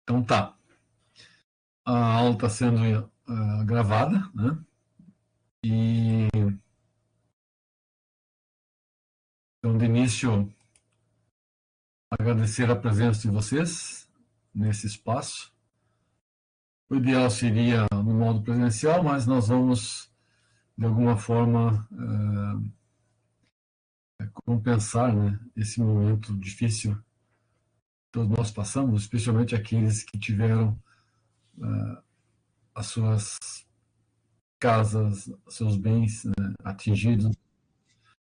Então tá. A aula está sendo gravada, né? E então, de início, agradecer a presença de vocês nesse espaço. O ideal seria no modo presencial, mas nós vamos, de alguma forma, compensar, né, esse momento difícil que todos nós passamos, especialmente aqueles que tiveram as suas casas, seus bens, né, atingidos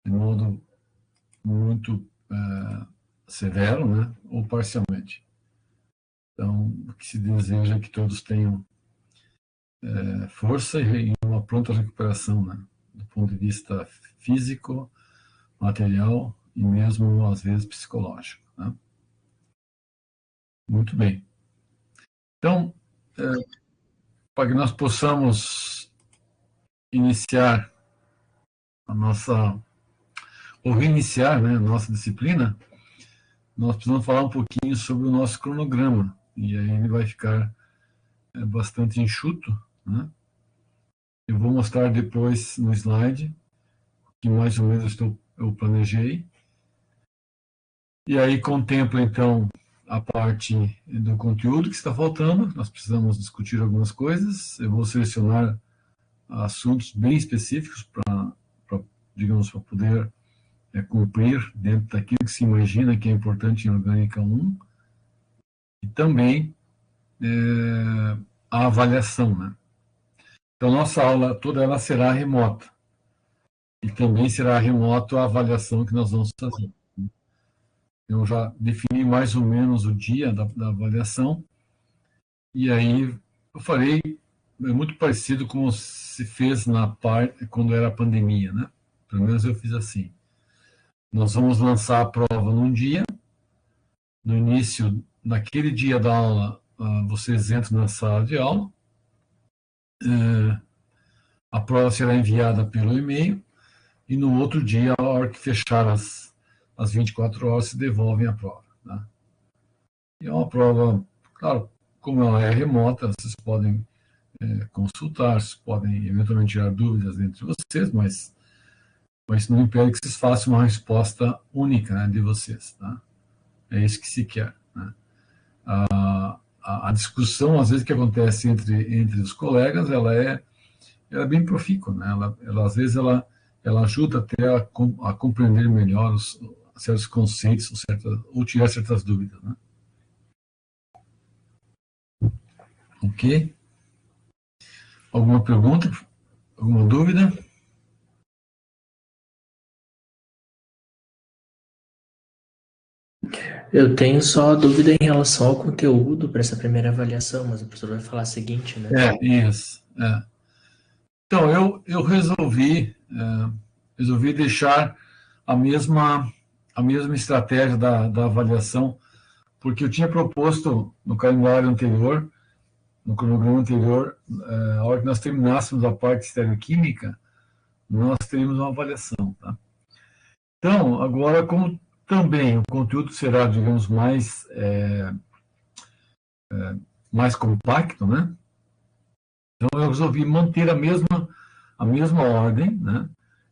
de modo muito severo, né, ou parcialmente. Então, o que se deseja é que todos tenham força e uma pronta recuperação, né, do ponto de vista físico, material e mesmo, às vezes, psicológico. Né? Muito bem. Então, para que nós possamos iniciar a nossa, ou reiniciar, né, a nossa disciplina, nós precisamos falar um pouquinho sobre o nosso cronograma, e aí ele vai ficar bastante enxuto, né? Eu vou mostrar depois no slide, que mais ou menos eu planejei, e aí contempla, então, a parte do conteúdo que está faltando. Nós precisamos discutir algumas coisas. Eu vou selecionar assuntos bem específicos para digamos, para poder cumprir dentro daquilo que se imagina que é importante em Orgânica 1. E também a avaliação, né? Então, nossa aula toda ela será remota. E também será remoto a avaliação que nós vamos fazer. Eu já defini mais ou menos o dia da avaliação, e aí eu farei muito parecido com o que se fez quando era a pandemia, né? Pelo menos eu fiz assim. Nós vamos lançar a prova num dia, no início, naquele dia da aula, vocês entram na sala de aula, a prova será enviada pelo e-mail, e no outro dia, a hora que fechar as 24 horas, se devolvem a prova. Né? E é uma prova, claro, como ela é remota, vocês podem consultar, vocês podem eventualmente tirar dúvidas entre vocês, mas isso não impede que vocês façam uma resposta única, né, de vocês. Tá? É isso que se quer. Né? A discussão, às vezes, que acontece entre os colegas, ela é bem profícua. Né? Às vezes, ela ajuda até a compreender melhor certos conceitos ou tirar certas dúvidas. Né? Ok? Alguma pergunta? Alguma dúvida? Eu tenho só dúvida em relação ao conteúdo para essa primeira avaliação, mas o professor vai falar o seguinte, né? Isso. Então, eu resolvi deixar a mesma estratégia da avaliação, porque eu tinha proposto no calendário anterior, no cronograma anterior, a hora que nós terminássemos a parte estereoquímica, nós teríamos uma avaliação. Tá? Então, agora, como também o conteúdo será, digamos, mais compacto, né? Então, eu resolvi manter a mesma ordem, né?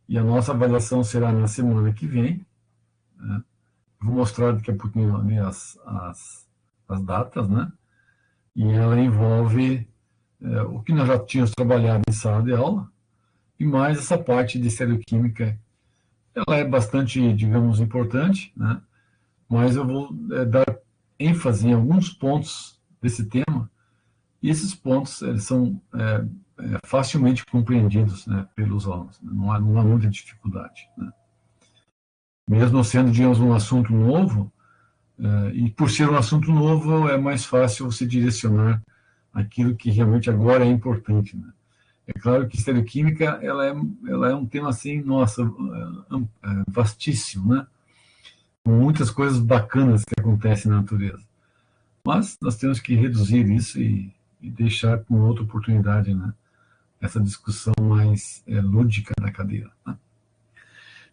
E a nossa avaliação será na semana que vem. Né? Vou mostrar daqui a pouquinho ali as datas, né? E ela envolve o que nós já tínhamos trabalhado em sala de aula, e mais essa parte de estereoquímica. Ela é bastante, digamos, importante, né? Mas eu vou dar ênfase em alguns pontos desse tema, e esses pontos eles são facilmente compreendidos, né, pelos alunos. Não há muita dificuldade. Né? Mesmo sendo, digamos, um assunto novo, e por ser um assunto novo, é mais fácil você direcionar aquilo que realmente agora é importante. Né? É claro que estereoquímica ela é um tema assim, nossa, vastíssimo, né? Com muitas coisas bacanas que acontecem na natureza. Mas nós temos que reduzir isso e deixar com outra oportunidade, né? Essa discussão mais lúdica da cadeira. Né?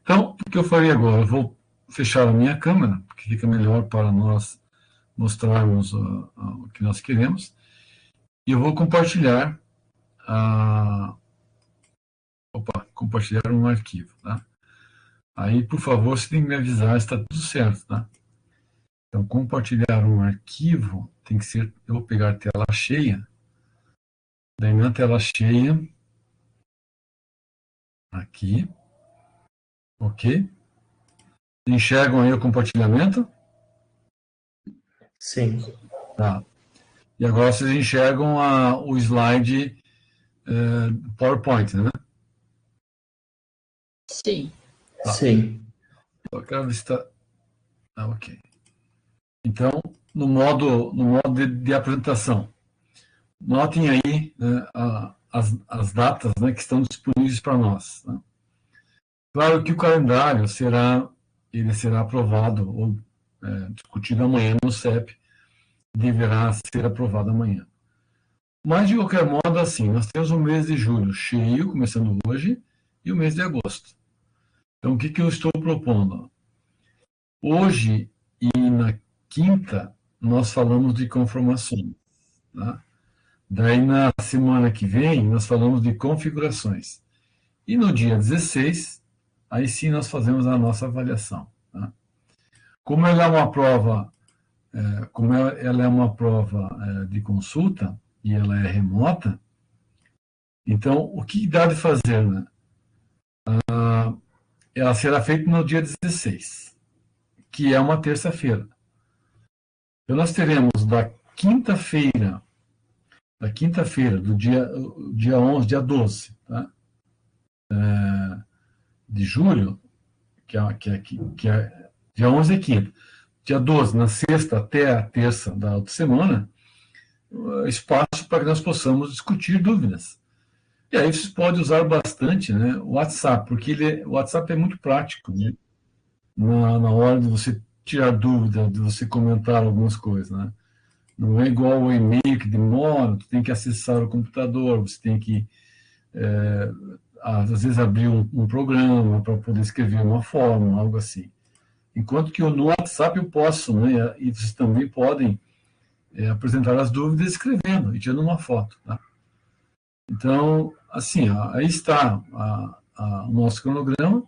Então, o que eu farei agora? Eu vou fechar a minha câmera, porque fica melhor para nós mostrarmos o que nós queremos. E eu vou compartilhar compartilhar um arquivo, tá? Aí, por favor, você tem que me avisar se está tudo certo, tá? Então, compartilhar um arquivo tem que ser... Eu vou pegar a tela cheia. Daí, na tela cheia, aqui, ok? Enxergam aí o compartilhamento? Sim. Tá. E agora vocês enxergam o slide PowerPoint, né? Sim. Tá. Sim. Eu quero ver se está... ok. Então, no modo de apresentação, notem aí, né, as datas, né, que estão disponíveis para nós, né? Claro que o calendário será aprovado ou discutido amanhã no CEP, deverá ser aprovado amanhã. Mas, de qualquer modo, assim, nós temos o mês de julho cheio, começando hoje, e o mês de agosto. Então, o que eu estou propondo? Hoje e na quinta, nós falamos de conformações, tá? Daí, na semana que vem, nós falamos de configurações. E no dia 16, aí sim nós fazemos a nossa avaliação, tá? Como ela é uma prova, de consulta, e ela é remota, então, o que dá de fazer, né? Ela será feita no dia 16, que é uma terça-feira. Então, nós teremos da quinta-feira, do dia 11, dia 12, tá? De julho, que é dia 11 é quinta. Dia 12, na sexta até a terça da outra semana, espaço para que nós possamos discutir dúvidas. E aí você pode usar bastante, né, o WhatsApp, porque o WhatsApp é muito prático, né, na hora de você tirar dúvida, de você comentar algumas coisas, né? Não é igual o e-mail que demora, tu tem que acessar o computador, você tem que, às vezes, abrir um programa para poder escrever uma fórmula, algo assim. Enquanto que no WhatsApp eu posso, né, e vocês também podem apresentar as dúvidas escrevendo e tirando uma foto, tá? Então, assim, aí está o nosso cronograma.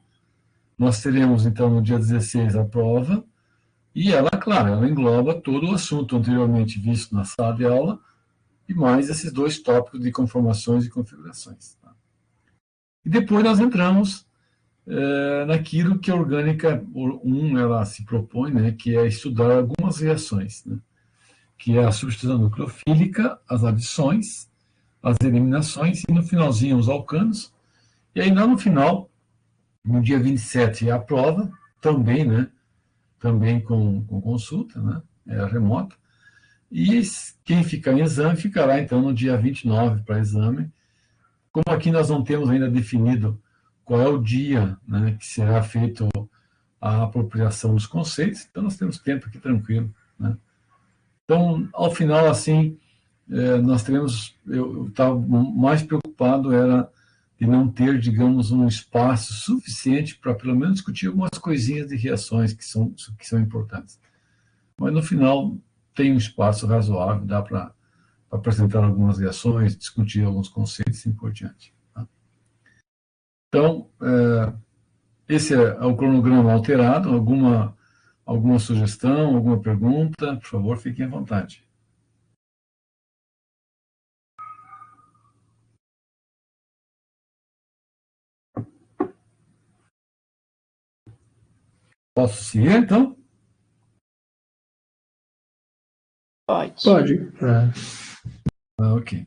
Nós teremos, então, no dia 16 a prova, e ela, claro, ela engloba todo o assunto anteriormente visto na sala de aula, e mais esses dois tópicos de conformações e configurações, tá? E depois nós entramos naquilo que a Orgânica 1 ela se propõe, né, que é estudar algumas reações, né, que é a substituição nucleofílica, as adições, as eliminações, e no finalzinho os alcanos. E aí, lá no final, no dia 27, é a prova, também, né? Também com consulta, né? Remota. E quem ficar em exame, ficará, então, no dia 29 para exame. Como aqui nós não temos ainda definido qual é o dia, né, que será feito a apropriação dos conceitos, então nós temos tempo aqui tranquilo, né? Então, ao final, assim, nós teremos, eu estava mais preocupado era de não ter, digamos, um espaço suficiente para pelo menos discutir algumas coisinhas de reações que são importantes. Mas no final tem um espaço razoável, dá para apresentar algumas reações, discutir alguns conceitos e assim por diante, tá? Então, esse é o cronograma alterado. Alguma sugestão, alguma pergunta? Por favor, fiquem à vontade. Posso seguir, então? Pode. Pode. Ok.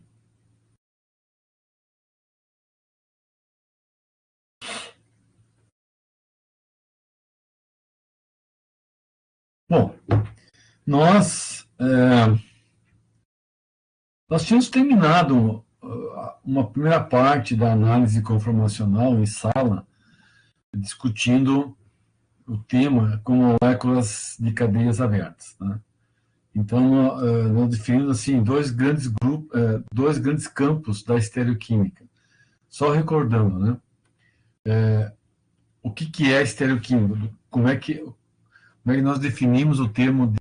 Bom, nós tínhamos terminado uma primeira parte da análise conformacional em sala, discutindo o tema com moléculas de cadeias abertas, né? Então, nós definimos assim dois grandes campos da estereoquímica. Só recordando, né? O que é estereoquímica? como é que nós definimos o termo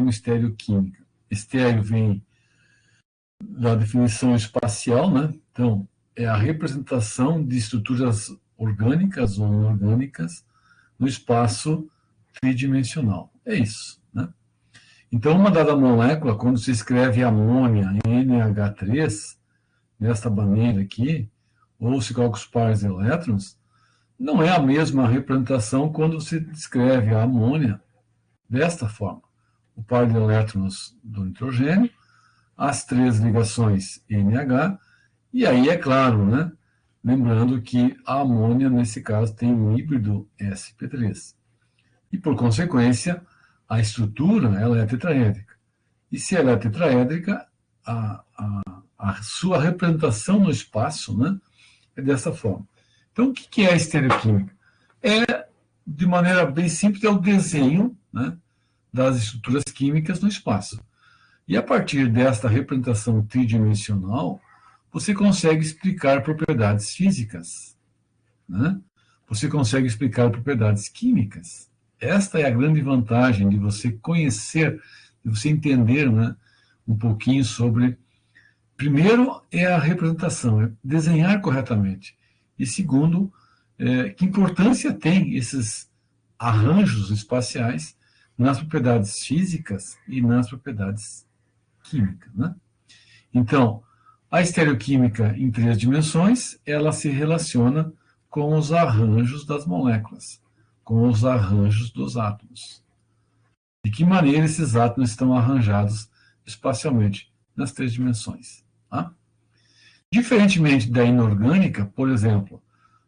estereoquímica. Estéreo vem da definição espacial, né? Então, é a representação de estruturas orgânicas ou inorgânicas no espaço tridimensional. É isso, né? Então, uma dada molécula, quando se escreve amônia em NH3, desta maneira aqui, ou se coloca os pares de elétrons, não é a mesma representação quando se descreve a amônia desta forma. O par de elétrons do nitrogênio, as 3 ligações NH, e aí é claro, né? Lembrando que a amônia, nesse caso, tem um híbrido sp3. E, por consequência, a estrutura ela é tetraédrica. E se ela é tetraédrica, a sua representação no espaço, né, é dessa forma. Então, o que é a estereoquímica? De maneira bem simples, é o desenho, né, das estruturas químicas no espaço. E a partir desta representação tridimensional, você consegue explicar propriedades físicas, né? Você consegue explicar propriedades químicas. Esta é a grande vantagem de você conhecer, de você entender, né, um pouquinho sobre... Primeiro é a representação, é desenhar corretamente. E segundo, que importância tem esses arranjos espaciais nas propriedades físicas e nas propriedades químicas, né? Então, a estereoquímica em 3 dimensões, ela se relaciona com os arranjos das moléculas, com os arranjos dos átomos. De que maneira esses átomos estão arranjados espacialmente nas 3 dimensões. Tá? Diferentemente da inorgânica, por exemplo,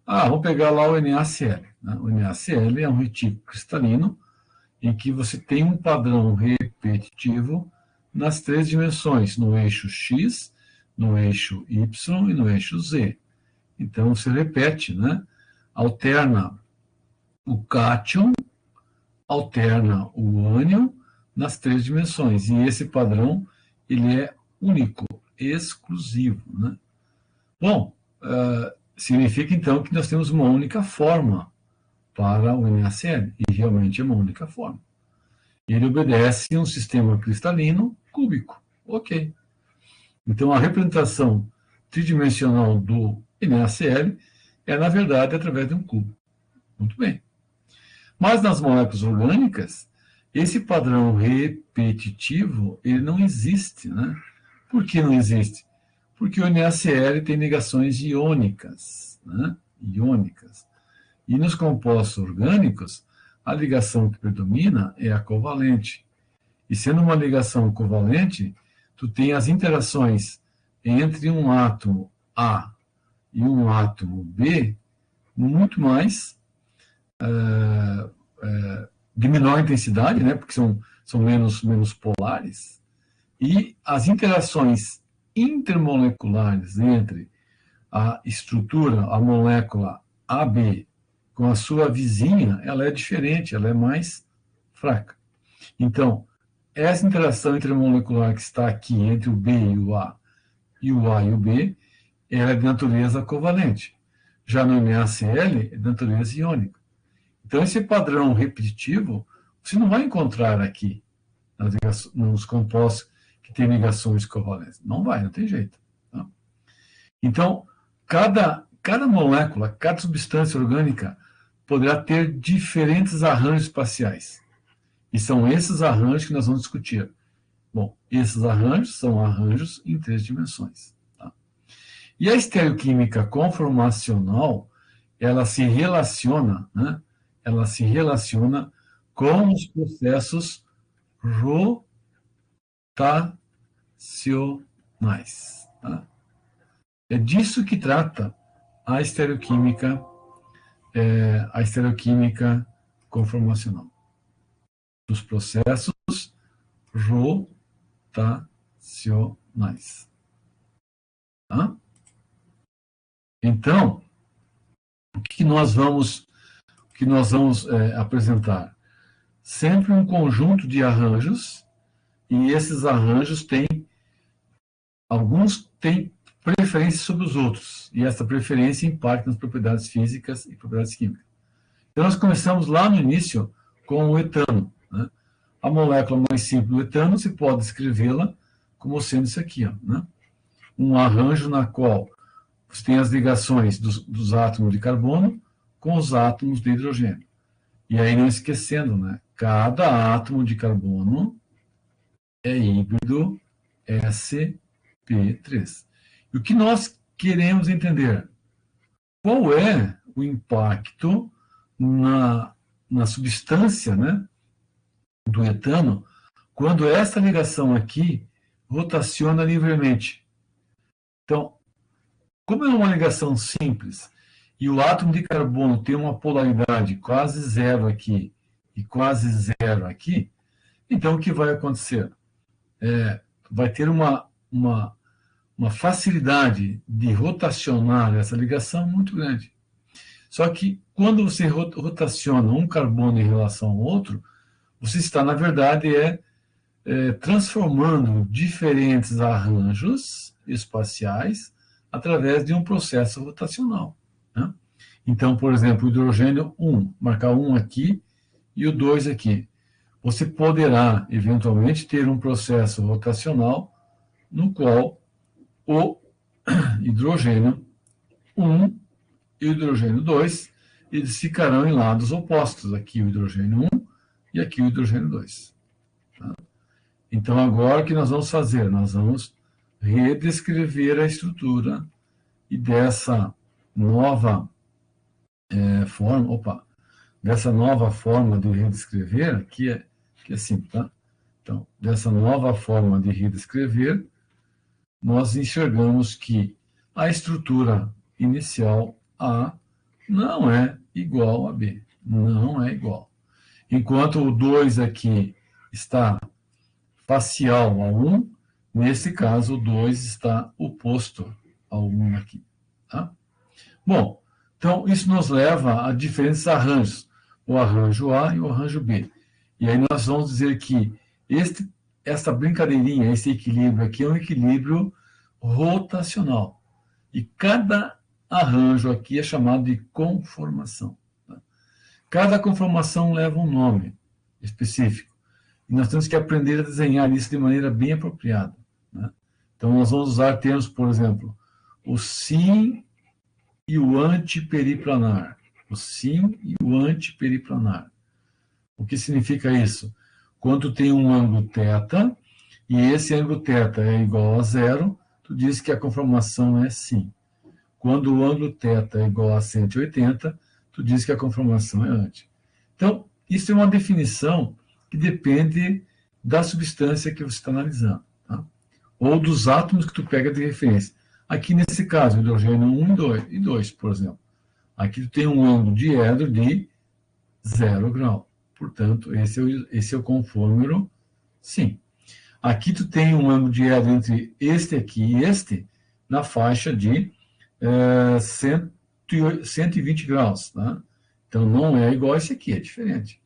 vamos pegar lá o NaCl. Né? O NaCl é um retículo cristalino em que você tem um padrão repetitivo nas 3 dimensões, no eixo X, no eixo Y e no eixo Z. Então, se repete, né? Alterna o cátion, alterna o ânion nas 3 dimensões. E esse padrão, ele é único, exclusivo, né? Bom, significa então que nós temos uma única forma para o NaCl, e realmente é uma única forma. Ele obedece a um sistema cristalino cúbico. Ok. Então, a representação tridimensional do NaCl é, na verdade, através de um cubo. Muito bem. Mas nas moléculas orgânicas, esse padrão repetitivo, ele não existe, né? Por que não existe? Porque o NaCl tem ligações iônicas, né? Iônicas. E nos compostos orgânicos, a ligação que predomina é a covalente. E sendo uma ligação covalente, tu tem as interações entre um átomo A e um átomo B muito mais de menor intensidade, né, porque são menos polares, e as interações intermoleculares entre a estrutura, a molécula AB com a sua vizinha, ela é diferente, ela é mais fraca. Então, essa interação intermolecular que está aqui entre o B e o A e o B, ela é de natureza covalente. Já no NaCl, é de natureza iônica. Então, esse padrão repetitivo, você não vai encontrar aqui nos compostos que têm ligações covalentes. Não vai, não tem jeito. Tá? Então, cada molécula, cada substância orgânica poderá ter diferentes arranjos espaciais. E são esses arranjos que nós vamos discutir. Bom, esses arranjos são arranjos em 3 dimensões. Tá? E a estereoquímica conformacional, ela se relaciona, né? Ela se relaciona com os processos rotacionais. Tá? É disso que trata a estereoquímica conformacional. Dos processos rotacionais. Tá? Então, o que nós vamos apresentar? Sempre um conjunto de arranjos, e esses arranjos alguns têm preferência sobre os outros, e essa preferência impacta nas propriedades físicas e propriedades químicas. Então, nós começamos lá no início com o etano, né? A molécula mais simples do etano, se pode escrevê-la como sendo isso aqui, ó, né? Um arranjo na qual você tem as ligações dos átomos de carbono com os átomos de hidrogênio. E aí, não esquecendo, né? Cada átomo de carbono é híbrido sp3. E o que nós queremos entender? Qual é o impacto na substância, né, do etano quando essa ligação aqui rotaciona livremente? Então, como é uma ligação simples e o átomo de carbono tem uma polaridade quase zero aqui e quase zero aqui, então o que vai acontecer? Vai ter uma facilidade de rotacionar essa ligação muito grande. Só que quando você rotaciona um carbono em relação ao outro, você está, na verdade, transformando diferentes arranjos espaciais através de um processo rotacional, né? Então, por exemplo, o hidrogênio 1, marcar 1 aqui e o 2 aqui. Você poderá, eventualmente, ter um processo rotacional no qual o hidrogênio 1 e o hidrogênio 2, eles ficarão em lados opostos. Aqui o hidrogênio 1 e aqui o hidrogênio 2. Tá? Então, agora o que nós vamos fazer? Nós vamos redescrever a estrutura e dessa nova forma de redescrever, que é assim, tá? Então, dessa nova forma de redescrever, nós enxergamos que a estrutura inicial A não é igual a B. Não é igual. Enquanto o 2 aqui está facial ao 1, nesse caso o 2 está oposto ao 1 aqui. Tá? Bom, então isso nos leva a diferentes arranjos. O arranjo A e o arranjo B. E aí nós vamos dizer que essa brincadeirinha, esse equilíbrio aqui é um equilíbrio rotacional. E cada arranjo aqui é chamado de conformação. Tá? Cada conformação leva um nome específico. E nós temos que aprender a desenhar isso de maneira bem apropriada, né? Então, nós vamos usar termos, por exemplo, o sim e o antiperiplanar. O sim e o antiperiplanar. O que significa isso? Quando tem um ângulo θ, e esse ângulo θ é igual a zero, tu diz que a conformação é sim. Quando o ângulo θ é igual a 180, tu diz que a conformação é anti. Então, isso é uma definição que depende da substância que você está analisando, tá? Ou dos átomos que tu pega de referência. Aqui, nesse caso, hidrogênio 1 e 2, por exemplo. Aqui tu tem um ângulo diedro de 0 grau. Portanto, esse é o confômero, sim. Aqui tu tem um ângulo diedro entre este aqui e este, na faixa de 120 graus. Tá? Então, não é igual a esse aqui, é diferente.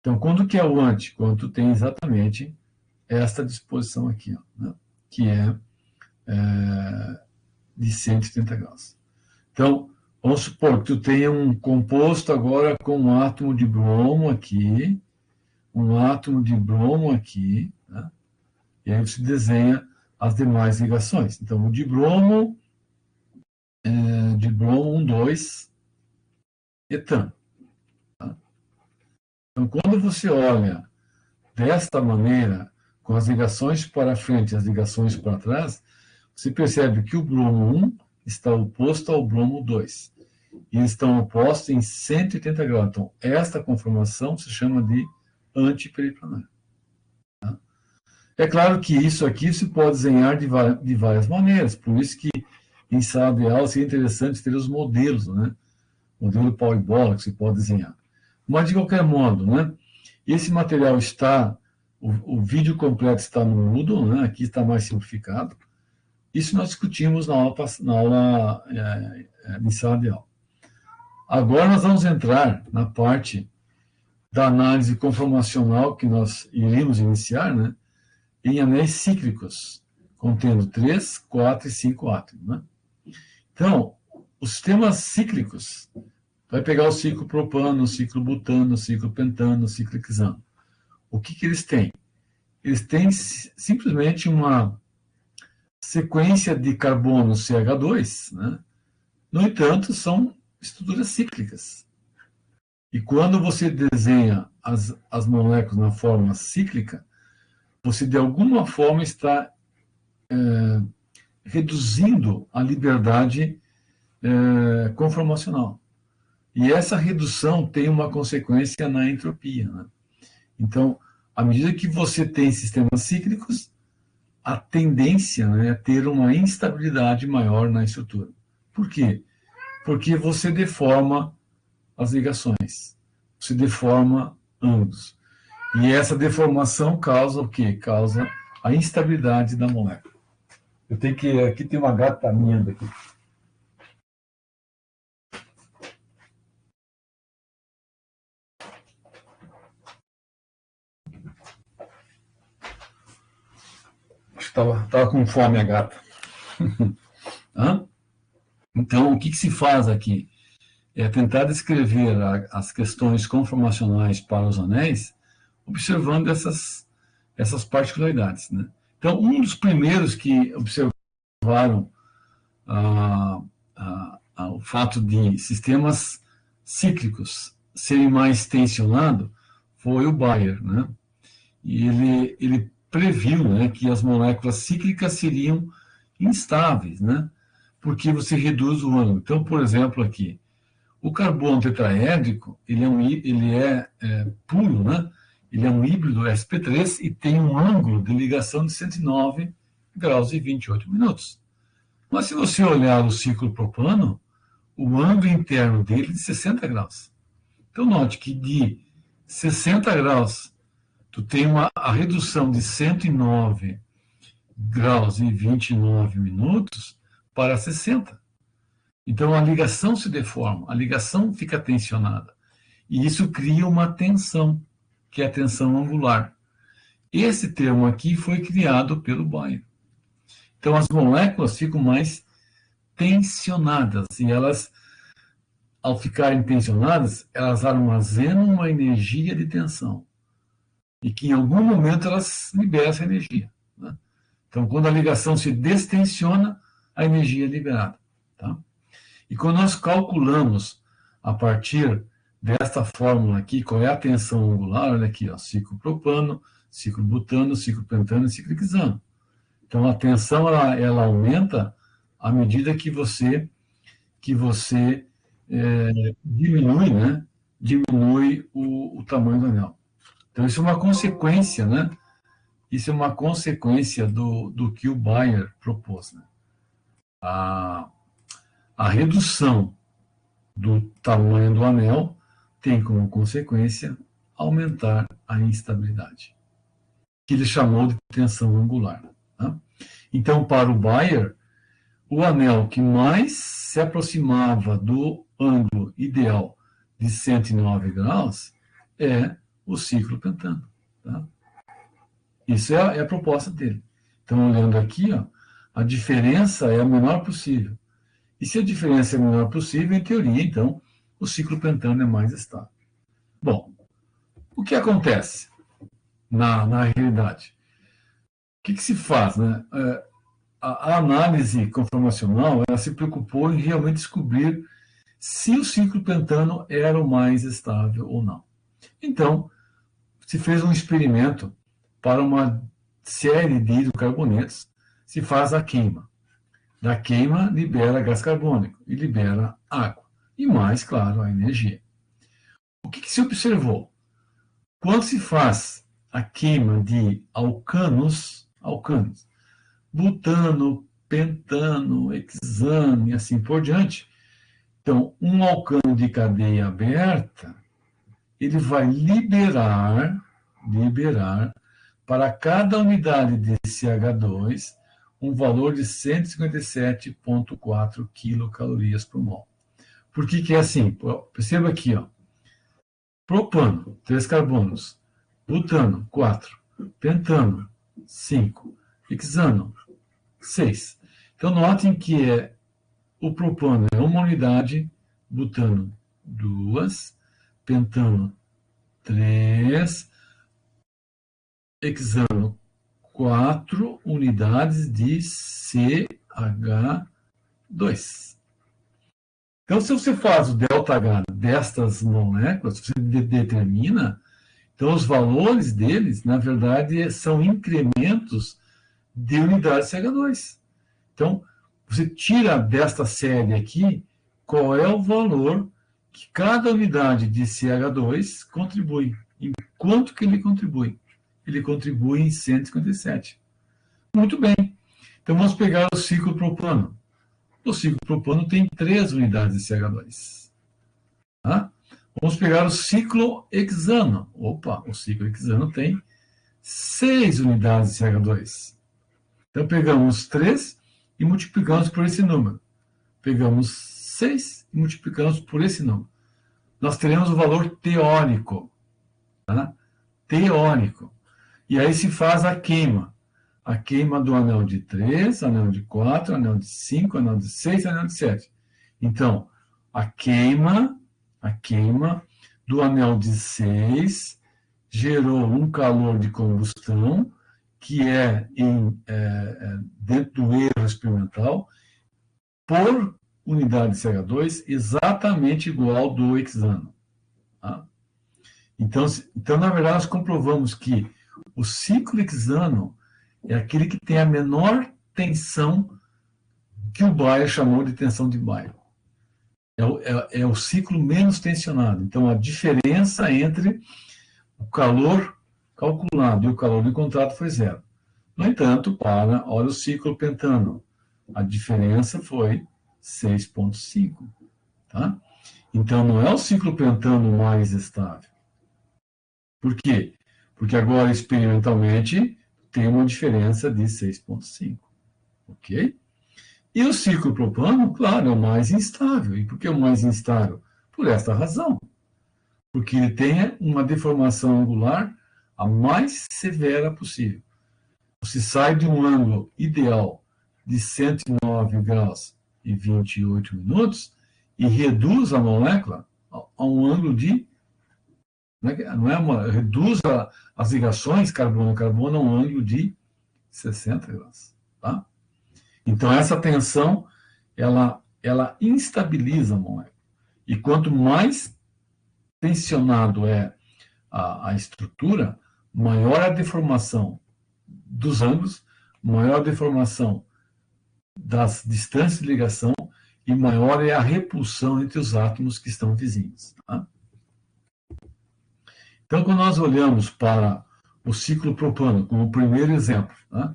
Então, quando que é o anti? Quando tu tem exatamente esta disposição aqui, ó, né? Que é de 130 graus. Então, vamos supor que tu tenha um composto agora com um átomo de bromo aqui, um átomo de bromo aqui, né? E aí você desenha as demais ligações. Então, o de bromo 1, 2, etano. Tá? Então, quando você olha desta maneira, com as ligações para frente e as ligações para trás, você percebe que o bromo 1 está oposto ao bromo 2. E eles estão opostos em 180 graus. Então, esta conformação se chama de antiperiplanar. Tá? É claro que isso aqui se pode desenhar de várias maneiras, por isso que em sala de aula seria interessante ter os modelos, né? Modelo pau e bola que se pode desenhar. Mas, de qualquer modo, né? Esse material está, o vídeo completo está no Moodle, né? Aqui está mais simplificado. Isso nós discutimos na aula em sala de aula. Agora nós vamos entrar na parte da análise conformacional que nós iríamos iniciar, né? Em anéis cíclicos, contendo 3, 4 e 5 átomos, né? Então, os sistemas cíclicos Vai pegar o ciclo propano, o ciclo butano, o ciclo pentano, o ciclo hexano. O que eles têm? Eles têm simplesmente uma sequência de carbono CH2, né? No entanto, são estruturas cíclicas. E quando você desenha as moléculas na forma cíclica, você de alguma forma está reduzindo a liberdade conformacional. E essa redução tem uma consequência na entropia, né? Então, à medida que você tem sistemas cíclicos, a tendência, né, é ter uma instabilidade maior na estrutura. Por quê? Porque você deforma as ligações, você deforma ângulos. E essa deformação causa o quê? Causa a instabilidade da molécula. Eu tenho que... Aqui tem uma gata miando aqui. Estava com fome a gata. Então, o que se faz aqui? É tentar descrever as questões conformacionais para os anéis, observando essas particularidades, né? Então, um dos primeiros que observaram o fato de sistemas cíclicos serem mais tensionados foi o Bayer, né? E ele previu, né, que as moléculas cíclicas seriam instáveis, né? Porque você reduz o ângulo. Então, por exemplo, aqui, o carbono tetraédrico, ele é puro, né? Ele é um híbrido sp3 e tem um ângulo de ligação de 109 graus e 28 minutos. Mas se você olhar o ciclo propano, o ângulo interno dele é de 60 graus. Então, note que de 60 graus, tu tem a redução de 109 graus e 29 minutos para 60. Então, a ligação se deforma, a ligação fica tensionada. E isso cria uma tensão, que é a tensão angular. Esse termo aqui foi criado pelo Bayer. Então, as moléculas ficam mais tensionadas, e elas, ao ficarem tensionadas, elas armazenam uma energia de tensão, e que em algum momento elas liberam essa energia, né? Então, quando a ligação se destensiona, a energia é liberada, tá? E quando nós calculamos a partir desta fórmula aqui, qual é a tensão angular, olha aqui, ó, ciclo propano, ciclo butano, ciclo pentano e ciclo hexano. Então, a tensão ela aumenta à medida que você diminui, né? Diminui o tamanho do anel. Então, isso é uma consequência, né? Isso é uma consequência do que o Bayer propôs, né? A redução do tamanho do anel tem como consequência aumentar a instabilidade, que ele chamou de tensão angular, tá? Então, para o Bayer, o anel que mais se aproximava do ângulo ideal de 109 graus é o ciclo pentano, tá? Isso é a proposta dele. Então, olhando aqui, ó, a diferença é a menor possível. E se a diferença é a menor possível, em teoria, então, o ciclo pentano é mais estável. Bom, o que acontece na realidade? O que se faz, né? A análise conformacional, ela se preocupou em realmente descobrir se o ciclo pentano era o mais estável ou não. Então, se fez um experimento para uma série de hidrocarbonetos, se faz a queima. Da queima, libera gás carbônico e libera água. E mais, claro, a energia. O que se observou? Quando se faz a queima de alcanos, butano, pentano, hexano e assim por diante, então, um alcano de cadeia aberta, ele vai liberar para cada unidade de CH2 um valor de 157,4 quilocalorias por mol. Por que é assim? Perceba aqui, ó. Propano, 3 carbonos. Butano, 4. Pentano, 5. Hexano, 6. Então, notem que o propano é uma unidade, butano 2, pentano 3, hexano 4 unidades de CH2. Então, se você faz o ΔH destas moléculas, você determina, então os valores deles, na verdade, são incrementos de unidades CH2. Então, você tira desta série aqui qual é o valor que cada unidade de CH2 contribui. Em quanto que ele contribui? Ele contribui em 157. Muito bem. Então, vamos pegar o ciclo propano. O ciclo propano tem 3 unidades de CH2. Tá? Vamos pegar o ciclo hexano. Opa, o ciclo hexano tem 6 unidades de CH2. Então, pegamos 3 e multiplicamos por esse número. Pegamos 6 e multiplicamos por esse número. Nós teremos o valor teórico. Tá? Teórico. E aí se faz a queima. A queima do anel de 3, anel de 4, anel de 5, anel de 6, anel de 7. Então, a queima do anel de 6 gerou um calor de combustão, que é dentro do erro experimental, por unidade de CH2, exatamente igual ao do hexano. Tá? Então, na verdade, nós comprovamos que o ciclo hexano é aquele que tem a menor tensão que o Bayer chamou de tensão de Bayer. É o ciclo menos tensionado. Então, a diferença entre o calor calculado e o calor de contrato foi 0. No entanto, olha o ciclo pentano. A diferença foi 6,5. Tá? Então, não é o ciclo pentano mais estável. Por quê? Porque agora, experimentalmente, tem uma diferença de 6,5. Ok? E o ciclo propano, claro, é o mais instável. E por que o mais instável? Por esta razão. Porque ele tem uma deformação angular a mais severa possível. Você sai de um ângulo ideal de 109 graus e 28 minutos e reduz a molécula a um ângulo de... reduz as ligações carbono-carbono a um ângulo de 60 graus. Tá? Então, essa tensão, ela instabiliza a molécula. E quanto mais tensionado é a estrutura, maior a deformação dos ângulos, maior a deformação das distâncias de ligação e maior é a repulsão entre os átomos que estão vizinhos. Tá? Então, quando nós olhamos para o ciclo propano como o primeiro exemplo, tá?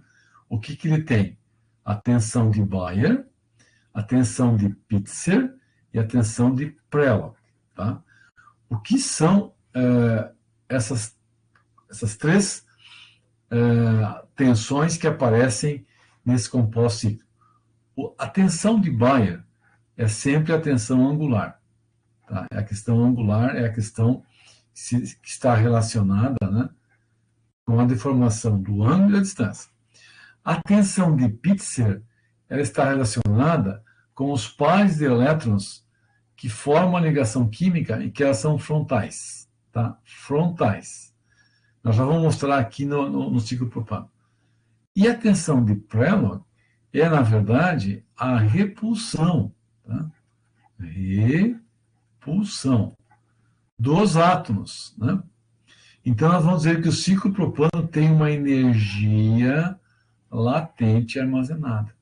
O que ele tem? A tensão de Bayer, a tensão de Pitzer e a tensão de Prelog. Tá? O que são essas 3 tensões que aparecem nesse composto cíclico? A tensão de Bayer é sempre a tensão angular. Tá? A questão angular é a questão que está relacionada, né, com a deformação do ângulo e da distância. A tensão de Pitzer, ela está relacionada com os pares de elétrons que formam a ligação química e que elas são frontais. Tá? Frontais. Nós já vamos mostrar aqui no ciclo propano. E a tensão de Prelog é, na verdade, a repulsão. Tá? Repulsão dos átomos. Né? Então, nós vamos dizer que o ciclo propano tem uma energia latente armazenada.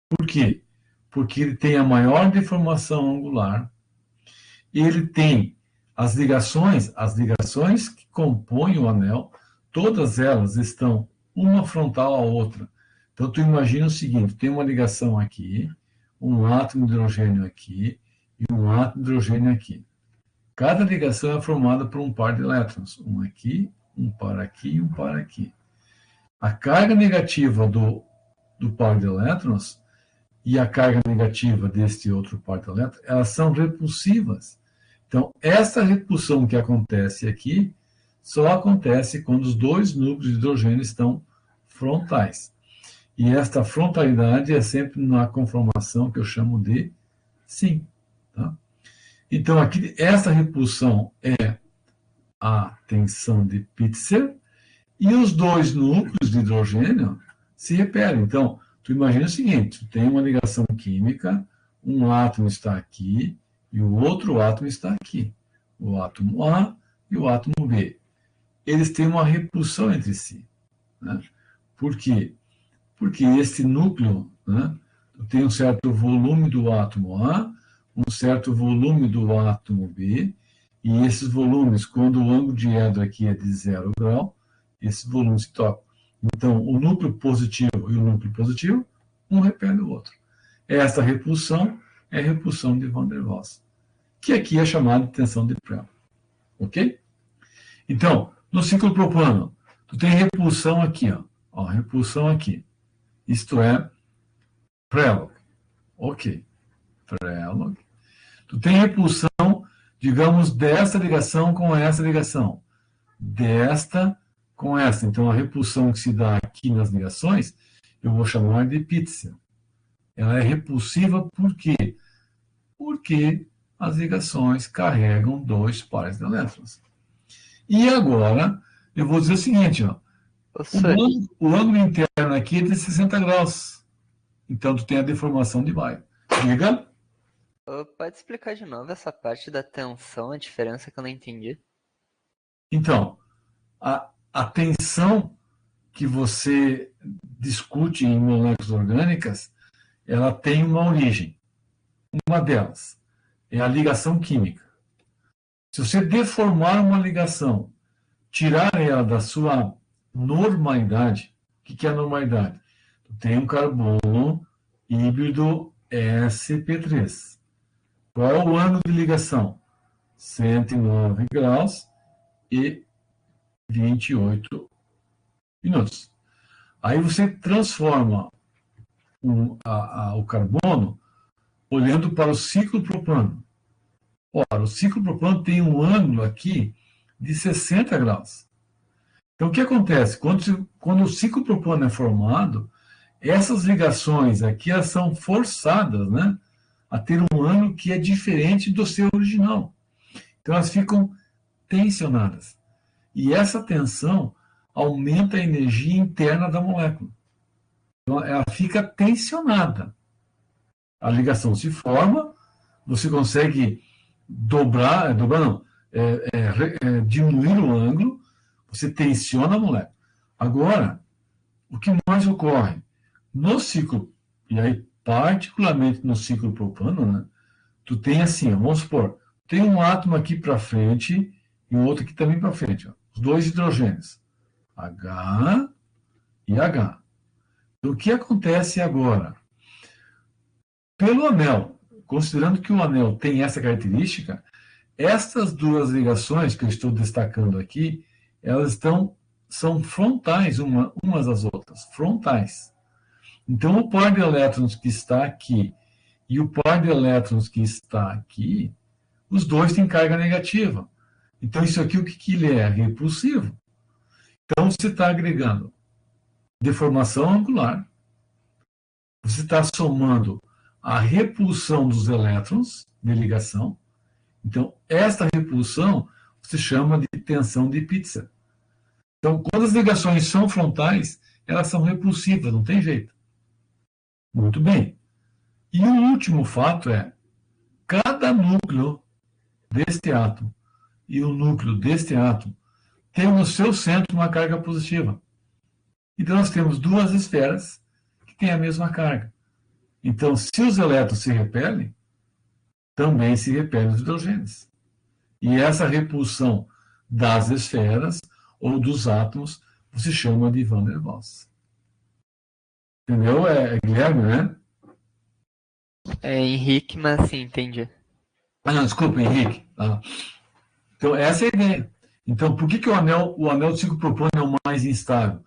Por quê? Porque ele tem a maior deformação angular, ele tem as ligações que compõem o anel, todas elas estão uma frontal à outra. Então, tu imagina o seguinte, tem uma ligação aqui, um átomo de hidrogênio aqui e um átomo de hidrogênio aqui. Cada ligação é formada por um par de elétrons, um aqui, um par aqui e um par aqui. A carga negativa do par de elétrons e a carga negativa deste outro par de elétrons, elas são repulsivas. Então, essa repulsão que acontece aqui só acontece quando os 2 núcleos de hidrogênio estão frontais. E esta frontalidade é sempre na conformação que eu chamo de sim. Tá? Então, aqui, essa repulsão é a tensão de Pitzer, e os dois núcleos de hidrogênio se repelem. Então, tu imagina o seguinte, tu tem uma ligação química, um átomo está aqui e o outro átomo está aqui. O átomo A e o átomo B. Eles têm uma repulsão entre si. Né? Por quê? Porque esse núcleo, né, tem um certo volume do átomo A, um certo volume do átomo B, e esses volumes, quando o ângulo de Edo aqui é de 0 grau, esses volumes se tocam. Então, o núcleo positivo e o núcleo positivo, um repele o outro. Essa repulsão é a repulsão de Van der Waals, que aqui é chamada de tensão de Prell. Ok? Então, no ciclo propano, tu tem repulsão aqui, ó, repulsão aqui. Isto é Prell. Ok. Prell. Tu tem repulsão, digamos, desta ligação com essa ligação. Desta com essa. Então, a repulsão que se dá aqui nas ligações, eu vou chamar de Pitzer. Ela é repulsiva por quê? Porque as ligações carregam dois pares de elétrons. E agora, eu vou dizer o seguinte, ó, o ângulo interno aqui é de 60 graus. Então, tu tem a deformação de Bayer. Diga? Pode explicar de novo essa parte da tensão, a diferença que eu não entendi? Então, a tensão que você discute em moléculas orgânicas, ela tem uma origem. Uma delas é a ligação química. Se você deformar uma ligação, tirar ela da sua normalidade, o que é a normalidade? Tem um carbono híbrido sp3. Qual é o ângulo de ligação? 109 graus e 28 minutos. Aí você transforma o carbono olhando para o ciclo propano. Ora, o ciclo propano tem um ângulo aqui de 60 graus. Então, o que acontece? Quando o ciclo propano é formado, essas ligações aqui elas são forçadas, né, a ter um ângulo que é diferente do seu original. Então, elas ficam tensionadas. E essa tensão aumenta a energia interna da molécula. Então, ela fica tensionada. A ligação se forma, você consegue diminuir o ângulo, você tensiona a molécula. Agora, o que mais ocorre? No ciclo, e aí particularmente no ciclo propano, né, tu tem assim, vamos supor, tem um átomo aqui para frente e um outro aqui também para frente, ó, os dois hidrogênios, H e H. Então, o que acontece agora? Pelo anel, considerando que o anel tem essa característica, essas duas ligações que eu estou destacando aqui, elas são frontais umas às outras, frontais. Então, o par de elétrons que está aqui e o par de elétrons que está aqui, os dois têm carga negativa. Então, isso aqui, o que ele é? Repulsivo. Então, você está agregando deformação angular, você está somando a repulsão dos elétrons de ligação. Então, esta repulsão se chama de tensão de Pitzer. Então, quando as ligações são frontais, elas são repulsivas, não tem jeito. Muito bem. E o último fato é, cada núcleo deste átomo e o núcleo deste átomo tem no seu centro uma carga positiva. Então, nós temos duas esferas que têm a mesma carga. Então, se os elétrons se repelem, também se repelem os hidrogênios. E essa repulsão das esferas ou dos átomos se chama de Van der Waals. Entendeu? É Guilherme, né? É Henrique, mas sim, entendi. Não, desculpa, Henrique. Então, essa é a ideia. Então, por que o anel de ciclo propano é o mais instável?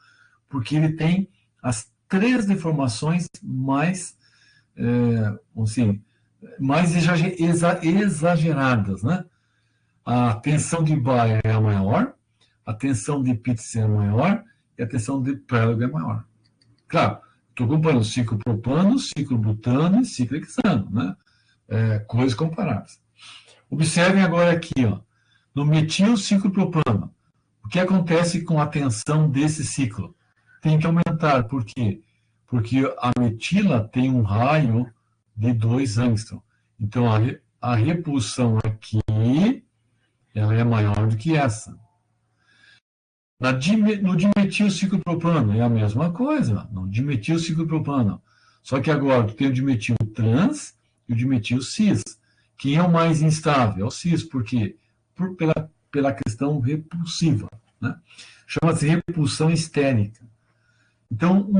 Porque ele tem as três deformações mais exageradas, né? A tensão de Bayer é a maior, a tensão de Pitzer é maior e a tensão de Prelog é maior. Claro, estou comparando ciclo propano, ciclo butano e ciclo hexano, né? Coisas comparáveis. Observem agora aqui, ó, no metil ciclopropano. O que acontece com a tensão desse ciclo? Tem que aumentar. Por quê? Porque a metila tem um raio de 2 angstrom. Então, a repulsão aqui ela é maior do que essa. No dimetil ciclopropano é a mesma coisa. No dimetil ciclopropano. Só que agora tu tem o dimetil trans e o dimetil cis. Quem é o mais instável? É o cis. Por quê? Pela questão repulsiva. Né? Chama-se repulsão estérica. Então,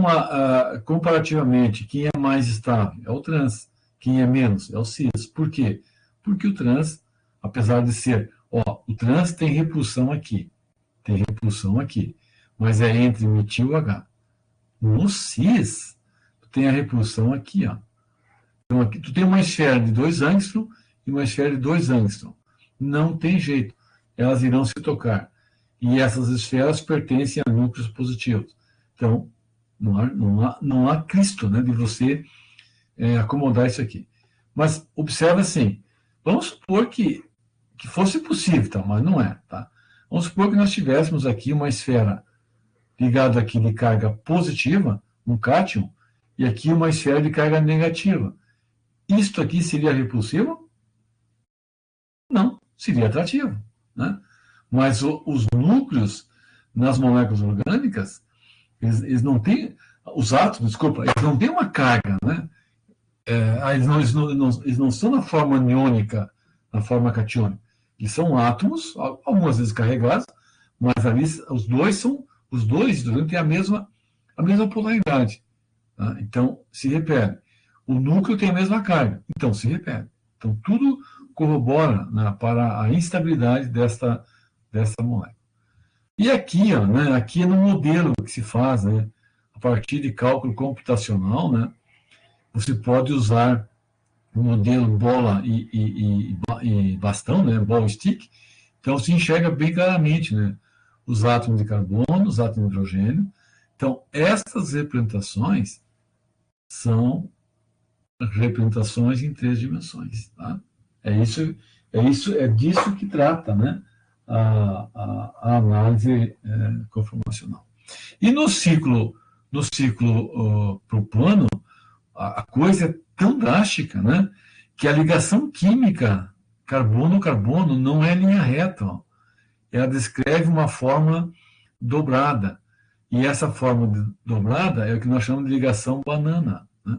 comparativamente, quem é mais estável? É o trans. Quem é menos? É o cis. Por quê? Porque o trans, apesar de ser... o trans tem repulsão aqui. Tem repulsão aqui. Mas é entre metil e H. No cis, tu tem a repulsão aqui, ó. Então, aqui tu tem uma esfera de 2 angstrom e uma esfera de 2 angstrom. Não tem jeito. Elas irão se tocar. E essas esferas pertencem a núcleos positivos. Então, não há Cristo, né, de você acomodar isso aqui. Mas observa assim, vamos supor que fosse possível, tá? Mas não é. Tá? Vamos supor que nós tivéssemos aqui uma esfera ligada aqui de carga positiva, um cátion, e aqui uma esfera de carga negativa. Isto aqui seria repulsivo? Não, seria atrativo. Né? Mas os núcleos nas moléculas orgânicas, eles não têm, os átomos, desculpa, eles não têm uma carga, né? Eles não são na forma aniônica, na forma catiônica. Eles são átomos, algumas vezes carregados, mas ali os dois têm a mesma polaridade. Tá? Então, se repele. O núcleo tem a mesma carga, então se repele. Então, tudo corrobora, né, para a instabilidade dessa molécula. E aqui, ó, né, aqui é no modelo que se faz, né, a partir de cálculo computacional, né, você pode usar o modelo bola e bastão, né, ball stick. Então, se enxerga bem claramente, né, os átomos de carbono, os átomos de hidrogênio. Então, estas representações são representações em 3 dimensões. Tá? É disso que trata, né, a análise conformacional. E no ciclo propano, a coisa é tão drástica, né, que a ligação química carbono-carbono não é linha reta. Ó. Ela descreve uma forma dobrada. E essa forma dobrada é o que nós chamamos de ligação banana. Né?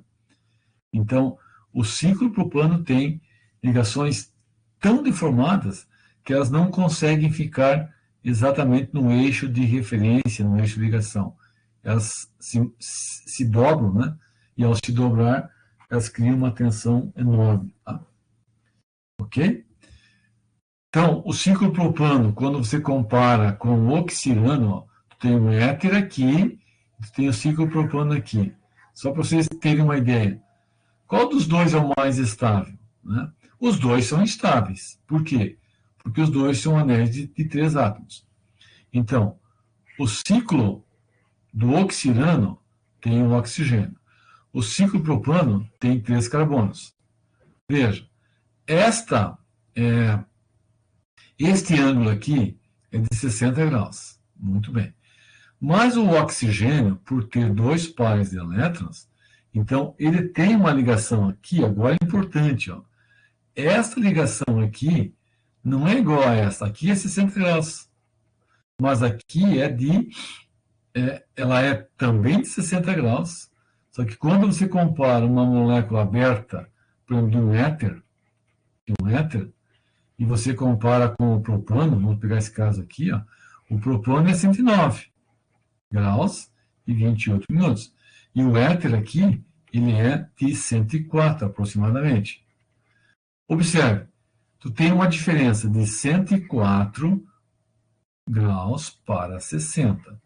Então, o ciclo propano tem ligações tão deformadas que elas não conseguem ficar exatamente no eixo de referência, no eixo de ligação. Elas se dobram, né? E ao se dobrar, elas criam uma tensão enorme. Tá? Ok? Então, o ciclo propano, quando você compara com o oxirano, ó, tu tem o éter aqui, tu tem o ciclo propano aqui. Só para vocês terem uma ideia. Qual dos dois é o mais estável? Né? Os dois são estáveis. Por quê? Porque os dois são anéis de 3 átomos. Então, o ciclo do oxirano tem um oxigênio. O ciclo propano tem 3 carbonos. Veja, este ângulo aqui é de 60 graus. Muito bem. Mas o oxigênio, por ter 2 pares de elétrons, então ele tem uma ligação aqui, agora é importante. Ó. Esta ligação aqui não é igual a essa. Aqui é 60 graus. Mas aqui ela é também de 60 graus. Só que quando você compara uma molécula aberta, por exemplo, de um éter, e você compara com o propano, vamos pegar esse caso aqui, ó, o propano é 109 graus e 28 minutos. E o éter aqui, ele é de 104 aproximadamente. Observe, tu tem uma diferença de 104 graus para 60.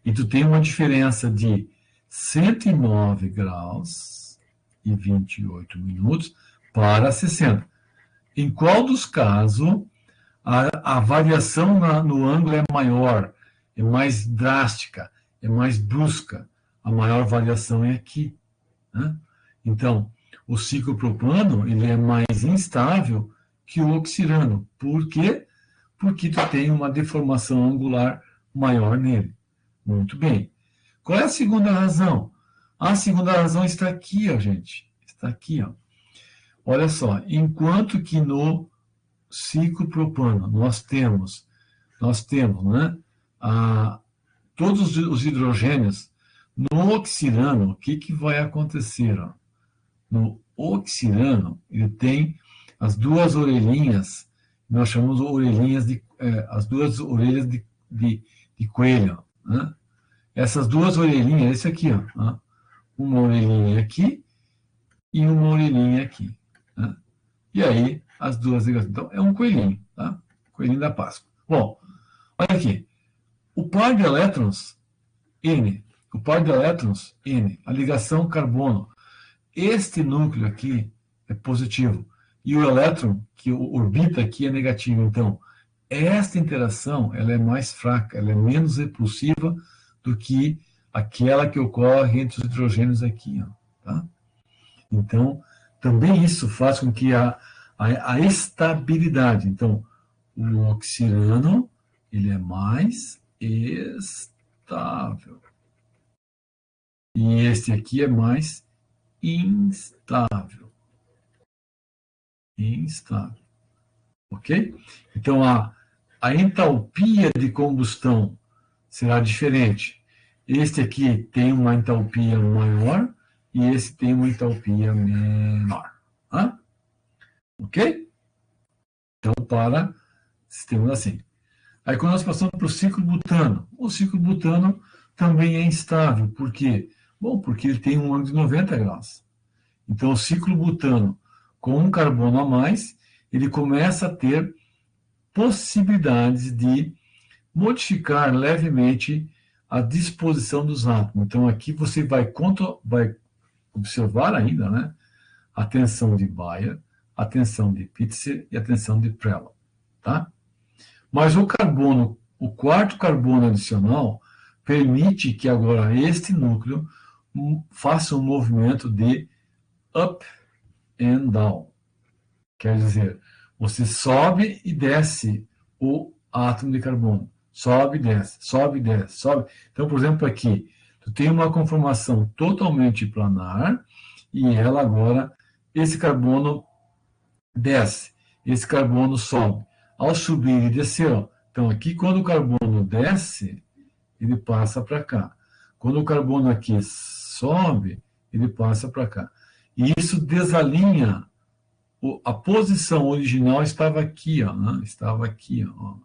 E tu tem uma diferença de 109 graus e 28 minutos para 60. Em qual dos casos a variação no ângulo é maior, é mais drástica, é mais brusca? A maior variação é aqui. Né? Então, o ciclo propano ele é mais instável que o oxirano. Por quê? Porque tu tem uma deformação angular maior nele. Muito bem. Qual é a segunda razão? A segunda razão está aqui, ó, gente. Está aqui, ó. Olha só, enquanto que no ciclopropano nós temos, né, todos os hidrogênios, no oxirano, o que vai acontecer? Ó? No oxirano, ele tem as duas orelhinhas, nós chamamos orelhinhas as duas orelhas de coelho. Né? Essas duas orelhinhas, esse aqui, ó, uma orelhinha aqui e uma orelhinha aqui. Né? E aí, as duas ligações. Então, é um coelhinho, tá? Coelhinho da Páscoa. Bom, olha aqui. O par de elétrons, N. O par de elétrons, N. A ligação carbono. Este núcleo aqui é positivo. E o elétron que orbita aqui é negativo. Então, esta interação ela é mais fraca, ela é menos repulsiva do que aquela que ocorre entre os hidrogênios aqui. Ó, tá? Então, também isso faz com que a estabilidade. Então, o oxirano ele é mais estável. E este aqui é mais instável. Instável. Ok? Então, a entalpia de combustão será diferente. Este aqui tem uma entalpia maior e esse tem uma entalpia menor. Hã? Ok? Então, para sistemas assim. Aí, quando nós passamos para o ciclo butano, o ciclo butano também é instável. Por quê? Bom, porque ele tem um ângulo de 90 graus. Então, o ciclo butano, com um carbono a mais, ele começa a ter possibilidades de modificar levemente a disposição dos átomos. Então, aqui você vai observar ainda, né, a tensão de Bayer, a tensão de Pitzer e a tensão de Prelog, tá? Mas o carbono, o quarto carbono adicional, permite que agora este núcleo faça um movimento de up and down. Quer dizer, você sobe e desce o átomo de carbono. Sobe e desce, sobe e desce, sobe. Então, por exemplo, aqui, tu tem uma conformação totalmente planar e ela agora, esse carbono desce, esse carbono sobe. Ao subir e descer, ó, então aqui quando o carbono desce, ele passa para cá. Quando o carbono aqui sobe, ele passa para cá. E isso desalinha. A posição original estava aqui, ó, né? Estava aqui, ó.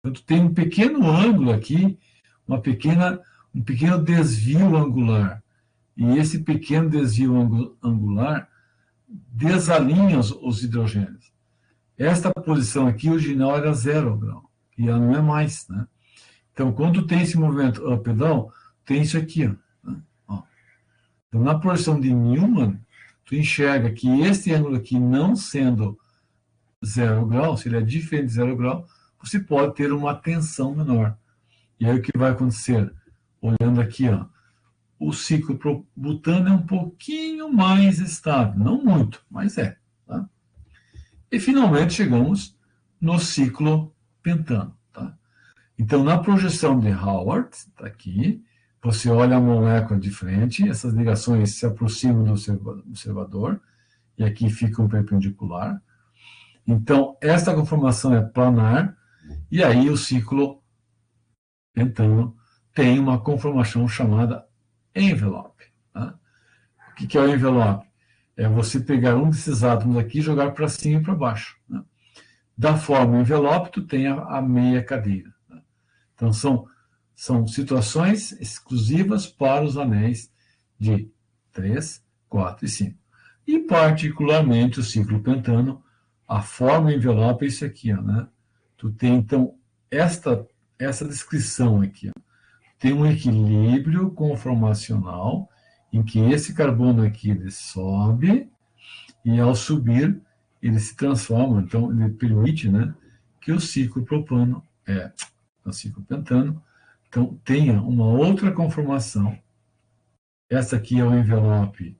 Então, tem um pequeno ângulo aqui, um pequeno desvio angular. E esse pequeno desvio angular desalinha os hidrogênios. Esta posição aqui original era 0 grau, e ela não é mais, né? Então, quando tem esse movimento up and down, tem isso aqui, ó, né? Ó. Então, na posição de Newman, tu enxerga que este ângulo aqui, não sendo 0 grau, se ele é diferente de 0 grau, você pode ter uma tensão menor. E aí o que vai acontecer? Olhando aqui, ó, o ciclo butano é um pouquinho mais estável, não muito, mas é. Tá? E finalmente chegamos no ciclo pentano. Tá? Então, na projeção de Howard, está aqui, você olha a molécula de frente, essas ligações se aproximam do observador, e aqui fica um perpendicular. Então, esta conformação é planar, e aí o ciclo pentano tem uma conformação chamada envelope. Tá? O que é o envelope? É você pegar um desses átomos aqui e jogar para cima e para baixo. Né? Da forma envelope, tu tem a meia cadeira. Tá? Então, são situações exclusivas para os anéis de 3, 4 e 5. E, particularmente, o ciclo pentano, a forma envelope é isso aqui, ó, né? Tu tem, então, essa descrição aqui, ó. Tem um equilíbrio conformacional em que esse carbono aqui ele sobe e, ao subir, ele se transforma, então, ele permite, né, que o ciclo propano, o ciclo pentano, então, tenha uma outra conformação. Essa aqui é o envelope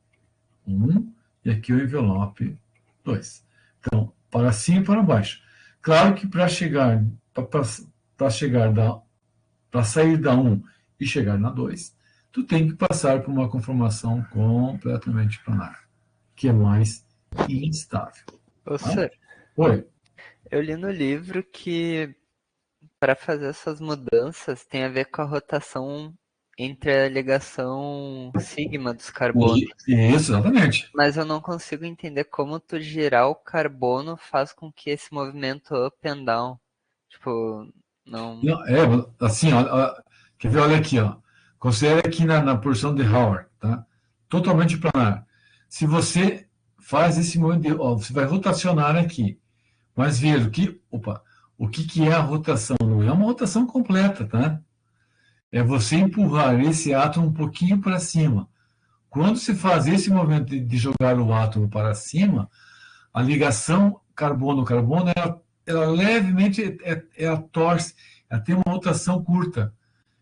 1 e aqui é o envelope 2. Então, para cima e para baixo. Claro que para sair da 1 e chegar na 2, tu tem que passar por uma conformação completamente planar, que é mais instável. Ô, Tá? senhor, Oi. eu li no livro que para fazer essas mudanças tem a ver com a rotação entre a ligação sigma dos carbonos. Isso, exatamente. Mas eu não consigo entender como tu girar o carbono faz com que esse movimento up and down, tipo, não... Não, assim, ó, quer ver? Olha aqui, ó. Considere aqui na porção de Howard, tá? Totalmente planar. Se você faz esse movimento, ó, você vai rotacionar aqui. Mas veja, o que é a rotação? Não é uma rotação completa, tá? É você empurrar esse átomo um pouquinho para cima. Quando se faz esse movimento de jogar o átomo para cima, a ligação carbono-carbono, ela levemente ela torce, ela tem uma rotação curta.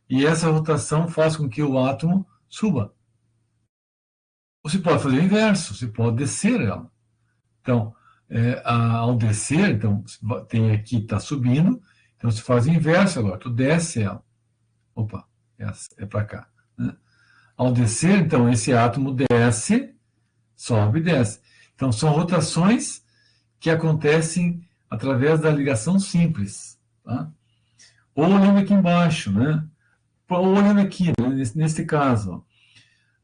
E essa rotação faz com que o átomo suba. Você pode fazer o inverso, você pode descer ela. Então, ao descer, então, tem aqui, está subindo, então você faz o inverso agora, tu desce ela. Opa, é para cá. Né? Ao descer, então, esse átomo desce, sobe e desce. Então, são rotações que acontecem através da ligação simples. Tá? Ou olhando aqui embaixo, né? Ou olhando aqui, né? nesse caso, ó.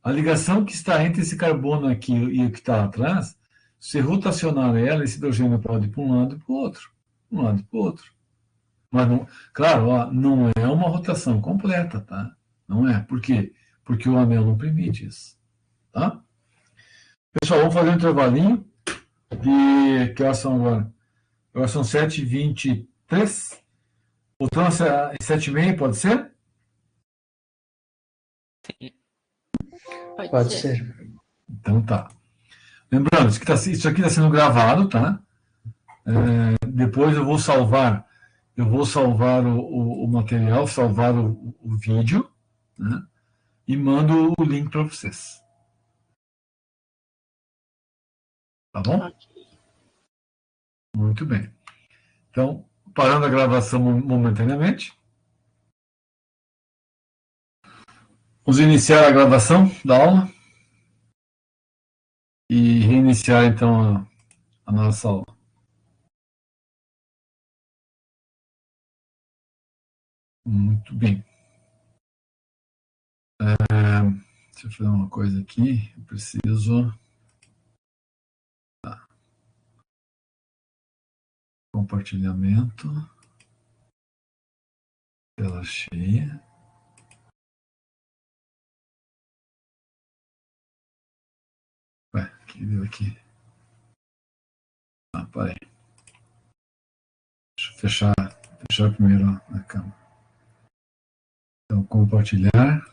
A ligação que está entre esse carbono aqui e o que está atrás, se rotacionar ela, esse hidrogênio pode ir para um lado e para o outro. Um lado e para o outro. Mas, claro, ó, não é uma rotação completa, tá? Não é. Por quê? Porque o anel não permite isso. Tá? Pessoal, vamos fazer um intervalinho de... Que horas são agora? Agora são 7h23. Voltamos às 7h30, pode ser? Pode ser. Então tá. Lembrando, isso aqui está sendo gravado, tá? Depois eu vou salvar o material, salvar o vídeo, né? E mando o link para vocês. Tá bom? Muito bem. Então, parando a gravação momentaneamente. Vamos iniciar a gravação da aula e reiniciar então a nossa aula. Muito bem. Deixa eu fazer uma coisa aqui. Eu preciso... Tá. Compartilhamento. Tela cheia. Ué, o que deu aqui? Ah, parei. Deixa eu fechar primeiro a câmera. Então, compartilhar.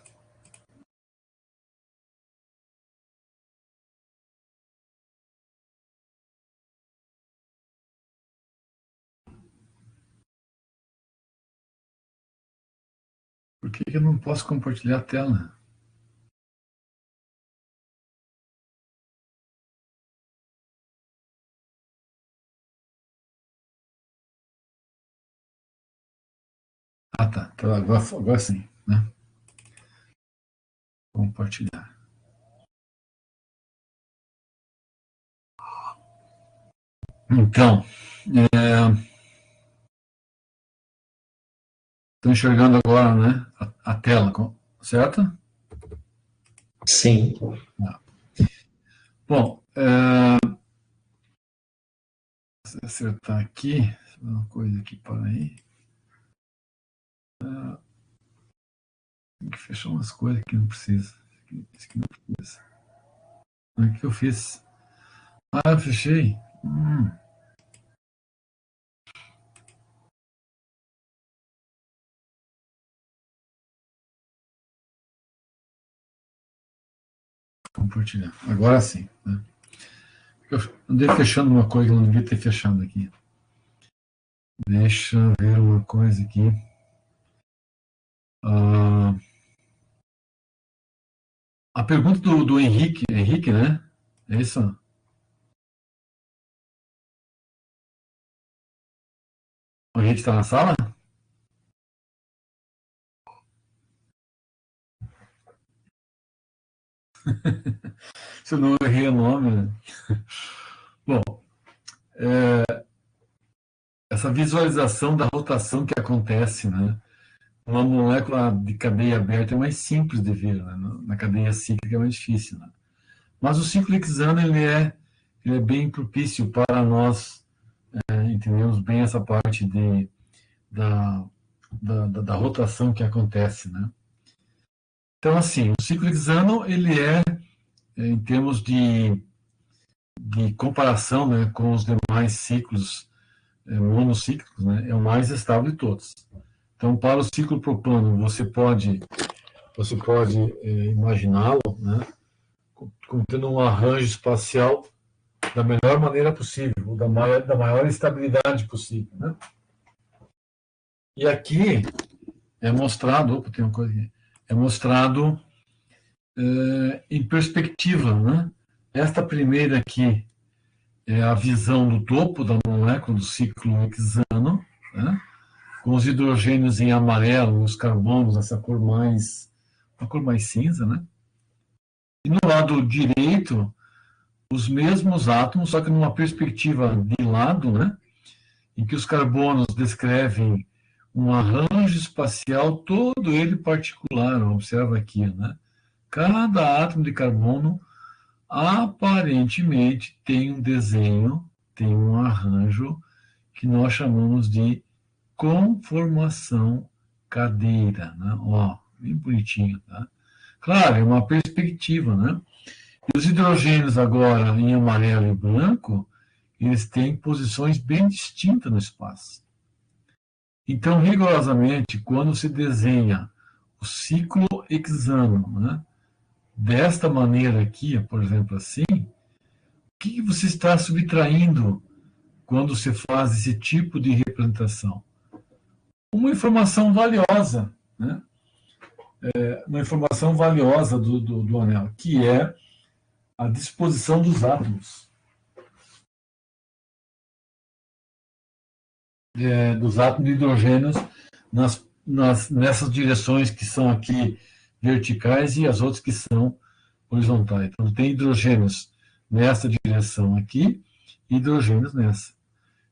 Por que eu não posso compartilhar a tela? Ah, tá. Então, agora sim, né? Compartilhar. Então, estou enxergando agora, né, a tela, certo? Sim. Bom, acertar aqui, uma coisa aqui, para aí. Tem que fechar umas coisas que não precisa. Isso aqui não precisa. O que eu fiz? Ah, eu fechei. Compartilhar. Agora sim. Né? Eu andei fechando uma coisa que eu não devia ter fechado aqui. Deixa eu ver uma coisa aqui. A pergunta do Henrique, né? É isso? A gente está na sala? Se eu não errei o nome, né? Bom, essa visualização da rotação que acontece, né? Uma molécula de cadeia aberta é mais simples de ver, né? Na cadeia cíclica é mais difícil, né? Mas o ciclo hexano ele é bem propício para nós entendermos bem essa parte da rotação que acontece, né? Então, assim, o ciclo hexano ele em termos de comparação, né, com os demais ciclos monocíclicos, né, é o mais estável de todos. Então, para o ciclo propano, você pode imaginá-lo, né, tendo um arranjo espacial da melhor maneira possível, da maior estabilidade possível, né? E aqui é mostrado, tem uma coisa aqui, é mostrado em perspectiva, né? Esta primeira aqui é a visão do topo da molécula do ciclo hexano, né? Com os hidrogênios em amarelo, os carbonos essa cor mais cinza, né? E no lado direito, os mesmos átomos, só que numa perspectiva de lado, né? Em que os carbonos descrevem um arranjo espacial todo ele particular, observa aqui, né? Cada átomo de carbono aparentemente tem um desenho, tem um arranjo que nós chamamos de conformação cadeira, né? Ó, bem bonitinho, tá? Claro, é uma perspectiva, né? E os hidrogênios agora em amarelo e branco, eles têm posições bem distintas no espaço. Então, rigorosamente, quando se desenha o ciclo hexano, né, desta maneira aqui, por exemplo, assim, o que você está subtraindo quando você faz esse tipo de representação? Uma informação valiosa, né? Uma informação valiosa do anel, que é a disposição dos átomos. Dos átomos de hidrogênios nessas direções que são aqui verticais e as outras que são horizontais. Então, tem hidrogênios nessa direção aqui e hidrogênios nessa.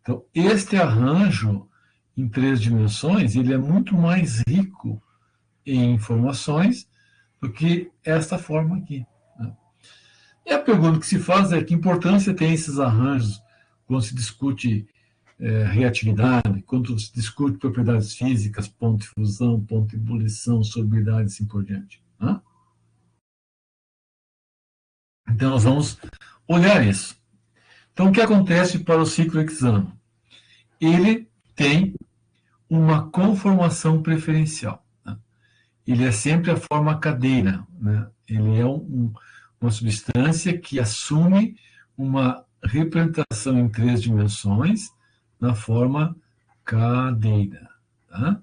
Então, este arranjo em 3 dimensões, ele é muito mais rico em informações do que esta forma aqui, né? E a pergunta que se faz é que importância tem esses arranjos quando se discute reatividade, quando se discute propriedades físicas, ponto de fusão, ponto de ebulição, solubilidade e assim por diante, né? Então, nós vamos olhar isso. Então, o que acontece para o ciclo hexano? Ele tem uma conformação preferencial, né? Ele é sempre a forma cadeira, né? Ele é uma substância que assume uma representação em 3 dimensões na forma cadeira, tá?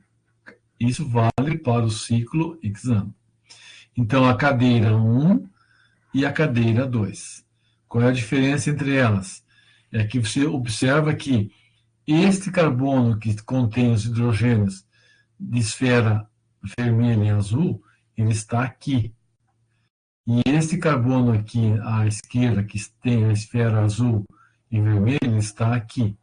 Isso vale para o ciclo hexano. Então, a cadeira 1 e a cadeira 2. Qual é a diferença entre elas? É que você observa que este carbono que contém os hidrogênios de esfera vermelha e azul, ele está aqui. E este carbono aqui à esquerda, que tem a esfera azul e vermelha, ele está aqui.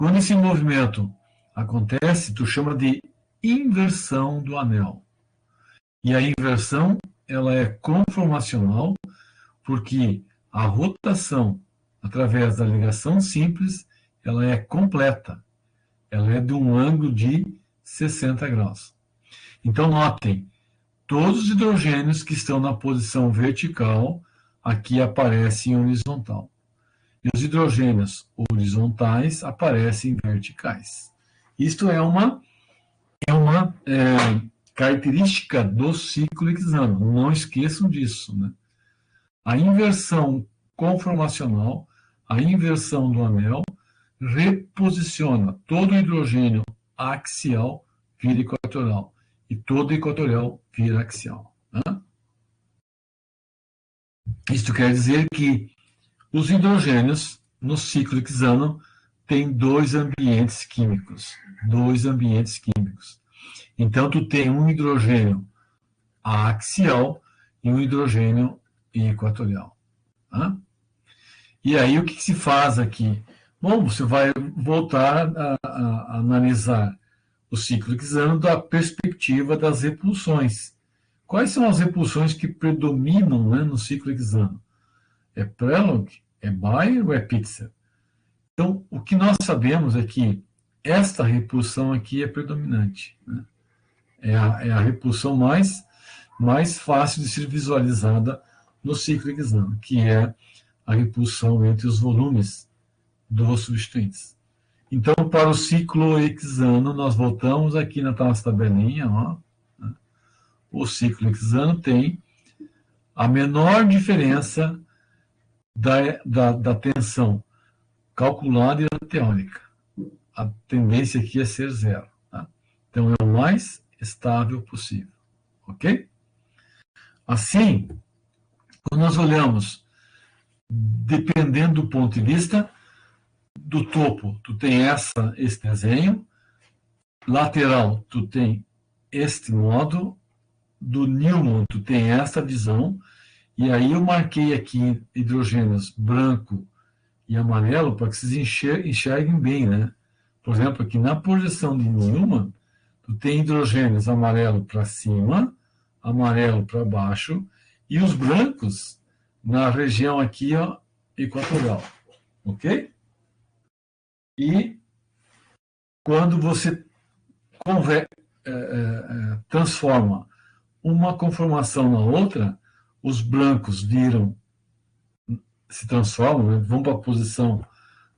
Quando esse movimento acontece, tu chama de inversão do anel. E a inversão, ela é conformacional, porque a rotação através da ligação simples, ela é completa. Ela é de um ângulo de 60 graus. Então, notem, todos os hidrogênios que estão na posição vertical, aqui aparecem em horizontal. E os hidrogênios horizontais aparecem verticais. Isto é uma característica do ciclo hexano. Não esqueçam disso, né? A inversão conformacional, a inversão do anel, reposiciona todo o hidrogênio axial vira equatorial e todo equatorial vira axial, né? Isto quer dizer que os hidrogênios no ciclo hexano tem dois ambientes químicos. Dois ambientes químicos. Então, tu tem um hidrogênio axial e um hidrogênio equatorial. Tá? E aí, o que se faz aqui? Bom, você vai voltar a analisar o ciclo hexano da perspectiva das repulsões. Quais são as repulsões que predominam, né, no ciclo hexano? É Prelog, é Bayer ou é Pitzer? Então, o que nós sabemos é que esta repulsão aqui é predominante. Né? É a repulsão mais fácil de ser visualizada no ciclo hexano, que é a repulsão entre os volumes dos substituintes. Então, para o ciclo hexano, nós voltamos aqui na nossa tabelinha. Ó, né? O ciclo hexano tem a menor diferença da tensão calculada e da teórica. A tendência aqui é ser zero. Tá? Então, é o mais estável possível. Ok? Assim, quando nós olhamos, dependendo do ponto de vista, do topo, tu tem esse desenho, lateral, tu tem este modo, do Newman, tu tem esta visão, e aí eu marquei aqui hidrogênios branco e amarelo para que vocês enxerguem bem, né? Por exemplo, aqui na projeção de Newman, tu tem hidrogênios amarelo para cima, amarelo para baixo, e os brancos na região aqui, ó, equatorial. Ok? E quando você transforma uma conformação na outra, os brancos se transformam, né, vão para a posição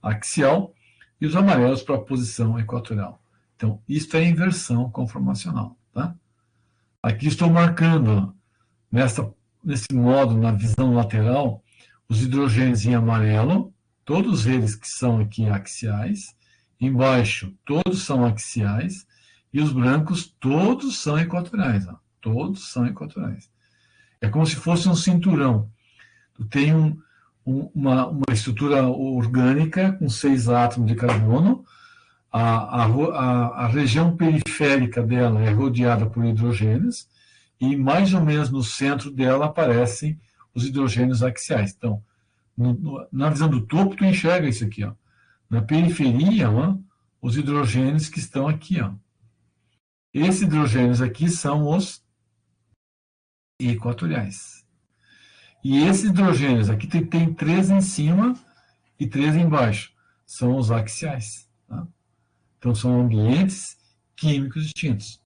axial, e os amarelos para a posição equatorial. Então, isso é inversão conformacional. Tá? Aqui estou marcando, nesse modo, na visão lateral, os hidrogênios em amarelo, todos eles que são aqui axiais, embaixo todos são axiais, e os brancos todos são equatoriais. Ó, todos são equatoriais. É como se fosse um cinturão. Tu tem uma estrutura orgânica com 6 átomos de carbono, a região periférica dela é rodeada por hidrogênios, e mais ou menos no centro dela aparecem os hidrogênios axiais. Então, na visão do topo, tu enxerga isso aqui. Ó. Na periferia, ó, os hidrogênios que estão aqui. Ó. Esses hidrogênios aqui são os equatoriais. E esses hidrogênios aqui tem 3 em cima e 3 embaixo. São os axiais. Tá? Então, são ambientes químicos distintos.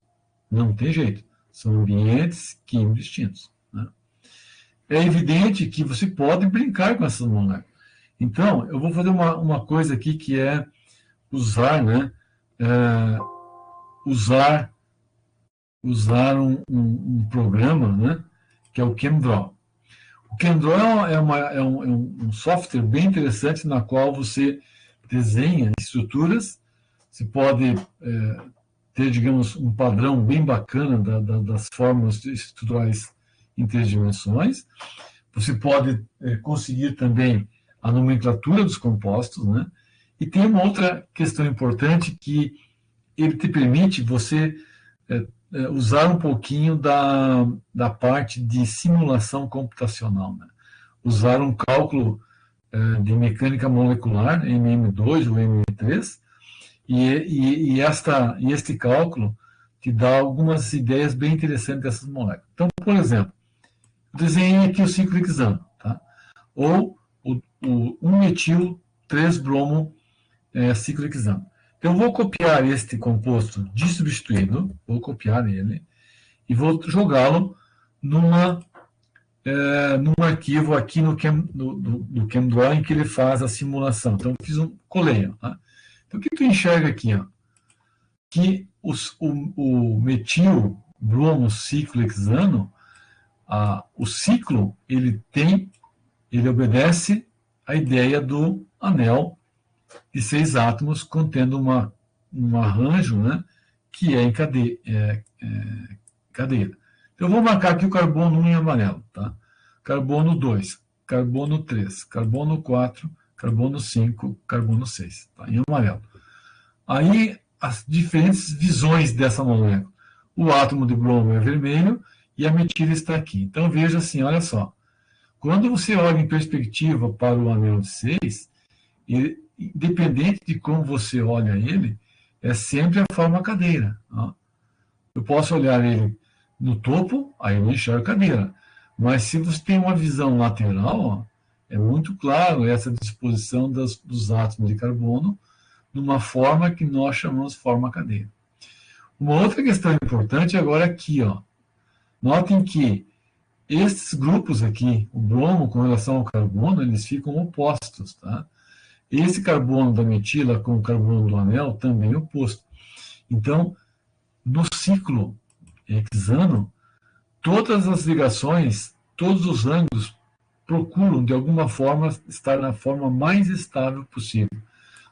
Não tem jeito. São ambientes químicos distintos. Né? É evidente que você pode brincar com essas moléculas. Então, eu vou fazer uma coisa aqui que é usar, né, usar um programa, né, que é o ChemDraw. O ChemDraw é um software bem interessante na qual você desenha estruturas, você pode ter, digamos, um padrão bem bacana das fórmulas estruturais em 3 dimensões. Você pode conseguir também a nomenclatura dos compostos, né? E tem uma outra questão importante que ele te permite você usar um pouquinho da parte de simulação computacional, né? Usar um cálculo de mecânica molecular, MM2 ou MM3, e este cálculo te dá algumas ideias bem interessantes dessas moléculas. Então, por exemplo, eu desenhei aqui o ciclo hexano, tá? Ou o 1-metil-3-bromo ciclo hexano. Então, eu vou copiar este composto dissubstituído, vou copiar ele, e vou jogá-lo num arquivo aqui no ChemDraw em que ele faz a simulação. Então, eu fiz colei. Tá? Então, o que tu enxerga aqui? Ó? Que o metil bromo ciclo hexano, o ciclo, ele obedece à ideia do anel de 6 átomos contendo um arranjo, né, que é em cadeia. Então, eu vou marcar aqui o carbono 1 em amarelo. Tá? Carbono 2, carbono 3, carbono 4, carbono 5, carbono 6, tá? Em amarelo. Aí, as diferentes visões dessa molécula. O átomo de bromo é vermelho e a metila está aqui. Então, veja assim, olha só. Quando você olha em perspectiva para o anel de 6, independente de como você olha ele, é sempre a forma cadeira. Ó. Eu posso olhar ele no topo, aí eu não enxergo a cadeira. Mas se você tem uma visão lateral, ó, é muito claro essa disposição dos átomos de carbono numa forma que nós chamamos de forma cadeira. Uma outra questão importante agora é aqui, ó. Notem que esses grupos aqui, o bromo com relação ao carbono, eles ficam opostos, tá? Esse carbono da metila com o carbono do anel também é oposto. Então, no ciclo hexano, todas as ligações, todos os ângulos procuram, de alguma forma, estar na forma mais estável possível.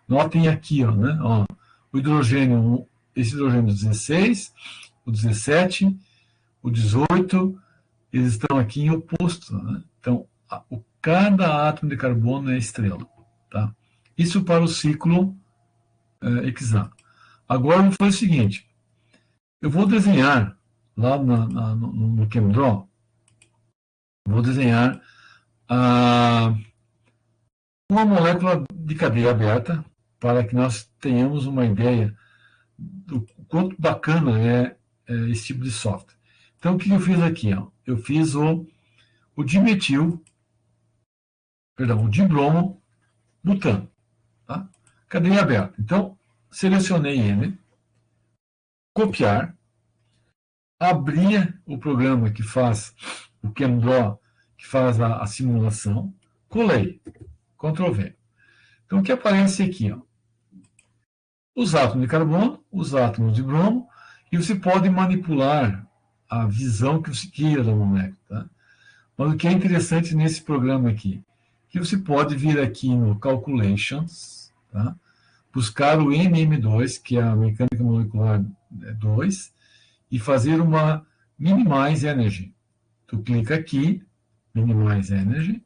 Notem aqui, ó, né? Ó, o hidrogênio, esse hidrogênio 16, o 17, o 18, eles estão aqui em oposto, né? Então, cada átomo de carbono é estrela, tá? Isso para o ciclo hexano. Agora, eu vou fazer o seguinte. Eu vou desenhar, lá no ChemDraw, vou desenhar uma molécula de cadeia aberta, para que nós tenhamos uma ideia do quanto bacana é esse tipo de software. Então, o que eu fiz aqui? Ó? Eu fiz o dibromo butano. Tá? Cadeia aberta. Então, selecionei ele, copiar, abrir o programa que faz o ChemDraw, que faz a simulação, colei, Ctrl V. Então, o que aparece aqui? Ó, os átomos de carbono, os átomos de bromo, e você pode manipular a visão que você queira da molécula. Tá? Mas o que é interessante nesse programa aqui, que você pode vir aqui no Calculations, tá? Buscar o MM2, que é a mecânica molecular 2, e fazer uma Minimize Energy. Tu clica aqui, Minimize Energy,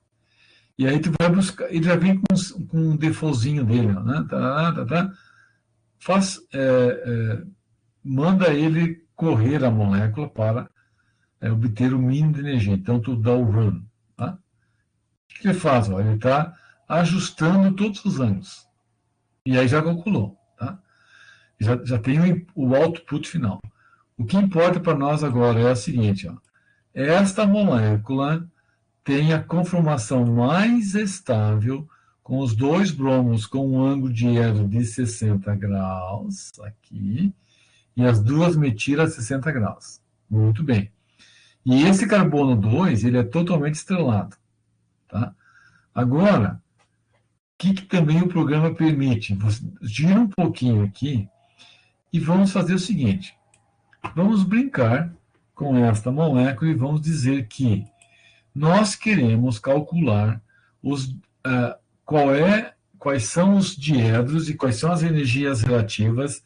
e aí tu vai buscar, ele já vem com um defaultzinho dele, ó, né? Manda ele correr a molécula para obter o mínimo de energia. Então, tu dá o run. Tá? O que ele faz? Ó, ele está ajustando todos os ângulos. E aí já calculou. Tá? Já tem o output final. O que importa para nós agora é o seguinte. Ó, esta molécula tem a conformação mais estável com os dois bromos com um ângulo de diedro de 60 graus, aqui, e as duas metilas 60 graus. Muito bem. E esse carbono 2, ele é totalmente estrelado. Tá? Agora, o que também o programa permite? Você gira um pouquinho aqui e vamos fazer o seguinte. Vamos brincar com esta molécula e vamos dizer que nós queremos calcular quais são os diedros e quais são as energias relativas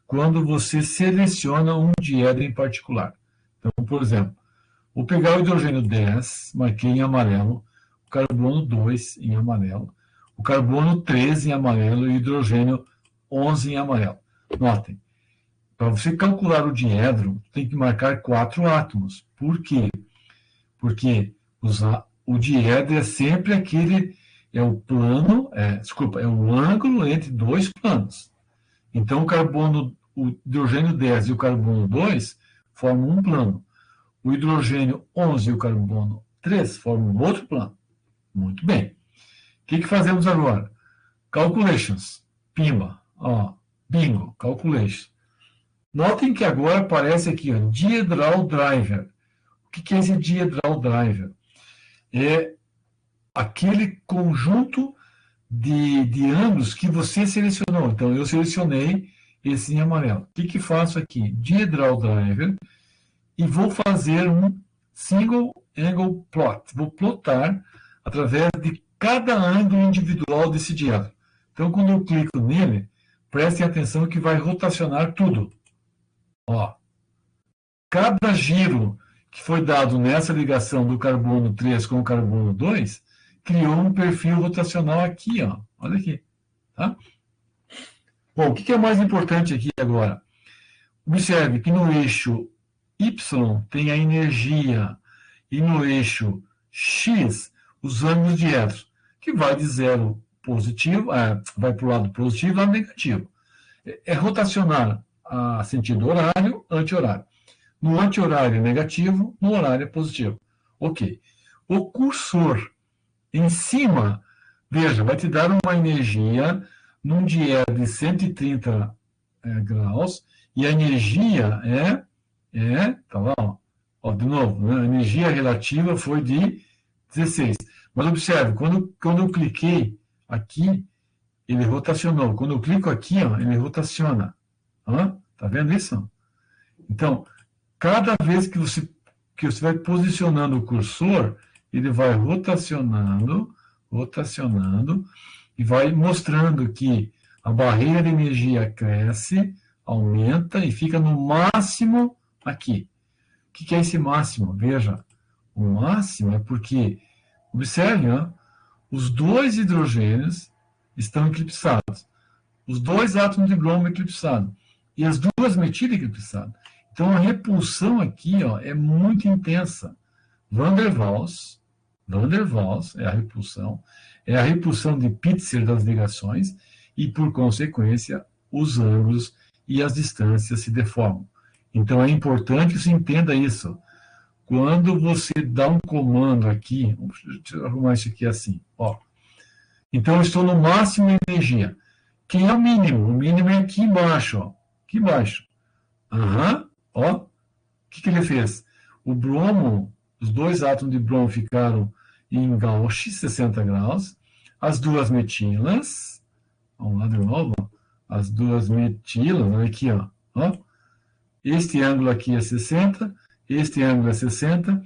quando você seleciona um diedro em particular. Então, por exemplo, vou pegar o hidrogênio 10, marquei em amarelo, o carbono 2 em amarelo, o carbono 13 em amarelo e o hidrogênio 11 em amarelo. Notem, para você calcular o diedro, tem que marcar 4 átomos. Por quê? Porque o diedro é sempre aquele, é o ângulo entre dois planos. Então, o hidrogênio 10 e o carbono 2 formam um plano. O hidrogênio 11 e o carbono 3 formam outro plano. Muito bem. O que fazemos agora? Calculations. Pimba. Ó, bingo. Calculations. Notem que agora aparece aqui, ó, Diedral Driver. O que é esse Diedral Driver? É aquele conjunto de ângulos que você selecionou. Então, eu selecionei esse em amarelo. O que faço aqui? Diedral Driver. E vou fazer um Single Angle Plot. Vou plotar através de cada ângulo individual desse diedro. Então, quando eu clico nele, prestem atenção que vai rotacionar tudo. Ó, cada giro que foi dado nessa ligação do carbono 3 com o carbono 2, criou um perfil rotacional aqui, ó. Olha aqui, tá? Bom, o que é mais importante aqui agora? Observe que no eixo Y tem a energia e no eixo X os ângulos dietos, que vai de zero positivo, vai para o lado positivo e lado negativo. É rotacionar a sentido horário, anti-horário. No anti-horário é negativo, no horário é positivo. Ok. O cursor em cima, veja, vai te dar uma energia num dié de 130 graus, e a energia tá lá, ó, de novo, né, a energia relativa foi de 16. Mas observe, quando eu cliquei aqui, ele rotacionou. Quando eu clico aqui, ó, ele rotaciona. Tá vendo isso? Então, cada vez que você vai posicionando o cursor, ele vai rotacionando, e vai mostrando que a barreira de energia cresce, aumenta e fica no máximo aqui. O que é esse máximo? Veja, o máximo é porque, observe, ó, os dois hidrogênios estão eclipsados, os dois átomos de bromo eclipsados e as duas metilas eclipsadas. Então a repulsão aqui, ó, é muito intensa. Van der Waals é a repulsão de Pitzer das ligações e, por consequência, os ângulos e as distâncias se deformam. Então é importante que você entenda isso. Quando você dá um comando aqui, deixa eu arrumar isso aqui assim, ó. Então eu estou no máximo de energia. Quem é o mínimo? O mínimo é aqui embaixo, ó. Aqui embaixo. Ó. O que ele fez? O bromo, os dois átomos de bromo ficaram em Gauss, 60 graus. As duas metilas, vamos lá de novo, as duas metilas, olha aqui, ó. Este ângulo aqui é 60, este ângulo é 60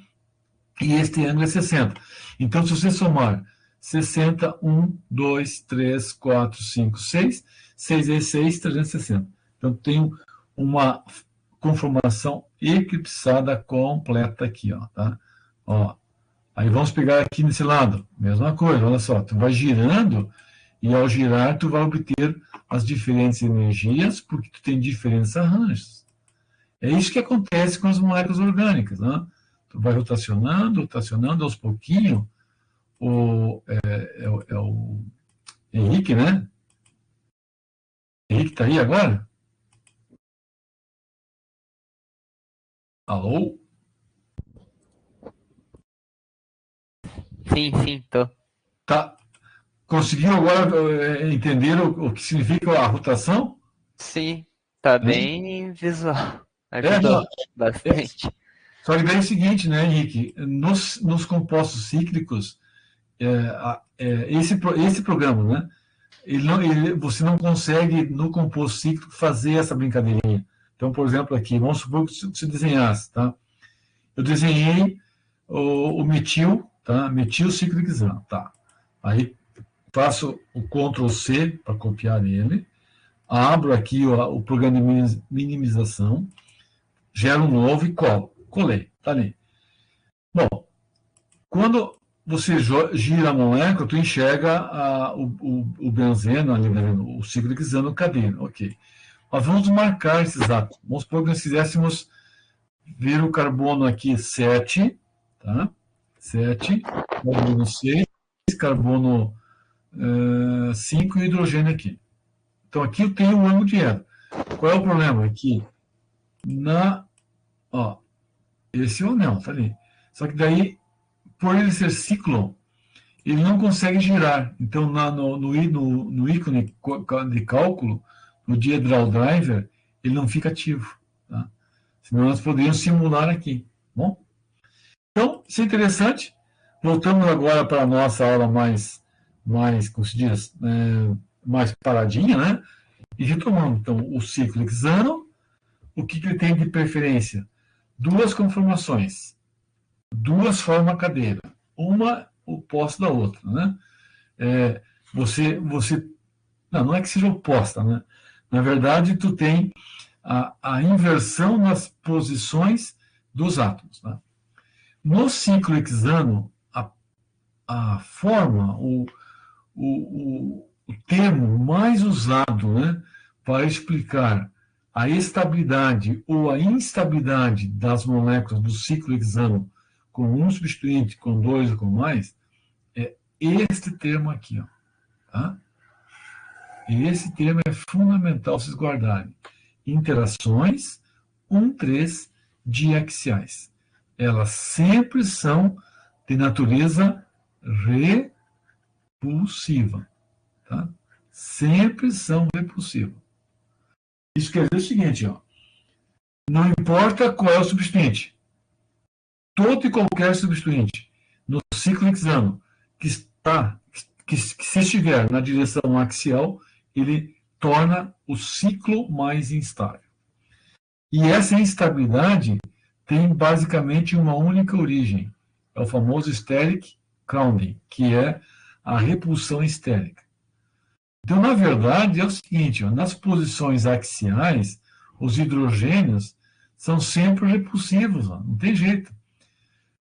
e este ângulo é 60. Então, se você somar 60, 1, 2, 3, 4, 5, 6, 6 vezes 6, 360. Então, tem uma conformação eclipsada completa aqui, ó, tá? Ó, aí vamos pegar aqui nesse lado, mesma coisa, olha só, tu vai girando e ao girar tu vai obter as diferentes energias porque tu tem diferentes arranjos. É isso que acontece com as moléculas orgânicas, né? Tu vai rotacionando aos pouquinhos. O Henrique, né? Henrique tá aí agora? Alô? Sim, tô. Tá. Conseguiu agora entender o que significa a rotação? Sim, tá bem visual. Ajudou bastante. Só que daí é o seguinte, né, Henrique? Nos compostos cíclicos, esse programa, né? Você não consegue, no composto cíclico, fazer essa brincadeirinha. Então, por exemplo, aqui, vamos supor que você desenhasse, tá? Eu desenhei o metil, tá? Metil ciclohexano, tá? Aí faço o Ctrl C para copiar ele, abro aqui o programa de minimização, gero um novo e colei, tá ali. Bom, quando você gira a molécula, tu enxerga o benzeno, ali, o ciclohexano, cadê? Ok. Mas vamos marcar esses átomos. Vamos supor que nós quiséssemos ver o carbono aqui 7, tá? 7, carbono 6, carbono 5 e hidrogênio aqui. Então aqui eu tenho o ângulo direto. Qual é o problema? Aqui, esse é o anel, tá ali. Só que daí, por ele ser ciclon, ele não consegue girar. Então, no ícone de cálculo, no diedral driver, ele não fica ativo. Tá? Senão nós poderíamos simular aqui. Bom? Então, isso é interessante. Voltamos agora para a nossa aula mais como se diz, mais paradinha, né? E retomando, então, o ciclo hexano, o que ele tem de preferência? Duas conformações, duas formas cadeira, uma oposta da outra, né? Não é que seja oposta, né? Na verdade, tu tem a inversão nas posições dos átomos. Tá? No ciclo hexano, a forma, o termo mais usado, né, para explicar a estabilidade ou a instabilidade das moléculas do ciclo hexano com um substituinte, com dois ou com mais, é este termo aqui. Ó, tá? E esse termo é fundamental vocês guardarem. Interações 1,3 diaxiais. Elas sempre são de natureza repulsiva. Tá? Sempre são repulsivas. Isso quer dizer o seguinte, ó, não importa qual é o substituinte, todo e qualquer substituinte no ciclo hexano que se estiver na direção axial, ele torna o ciclo mais instável. E essa instabilidade tem basicamente uma única origem, é o famoso steric grounding, que é a repulsão estérica. Então, na verdade, é o seguinte, ó, nas posições axiais, os hidrogênios são sempre repulsivos, ó, não tem jeito.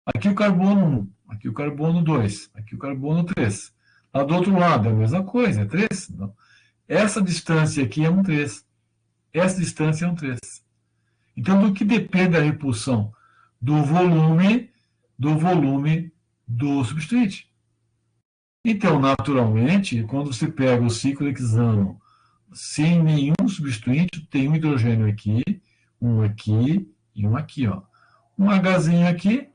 Aqui o carbono 1, aqui o carbono 2, aqui o carbono 3. Lá do outro lado é a mesma coisa, é 3. Então, essa distância aqui é 1,3. Essa distância é 1,3. Então, do que depende a repulsão? Do volume do substituinte. Então, naturalmente, quando você pega o ciclo hexano sem nenhum substituinte, tem um hidrogênio aqui e um aqui. Ó. Um Hzinho aqui,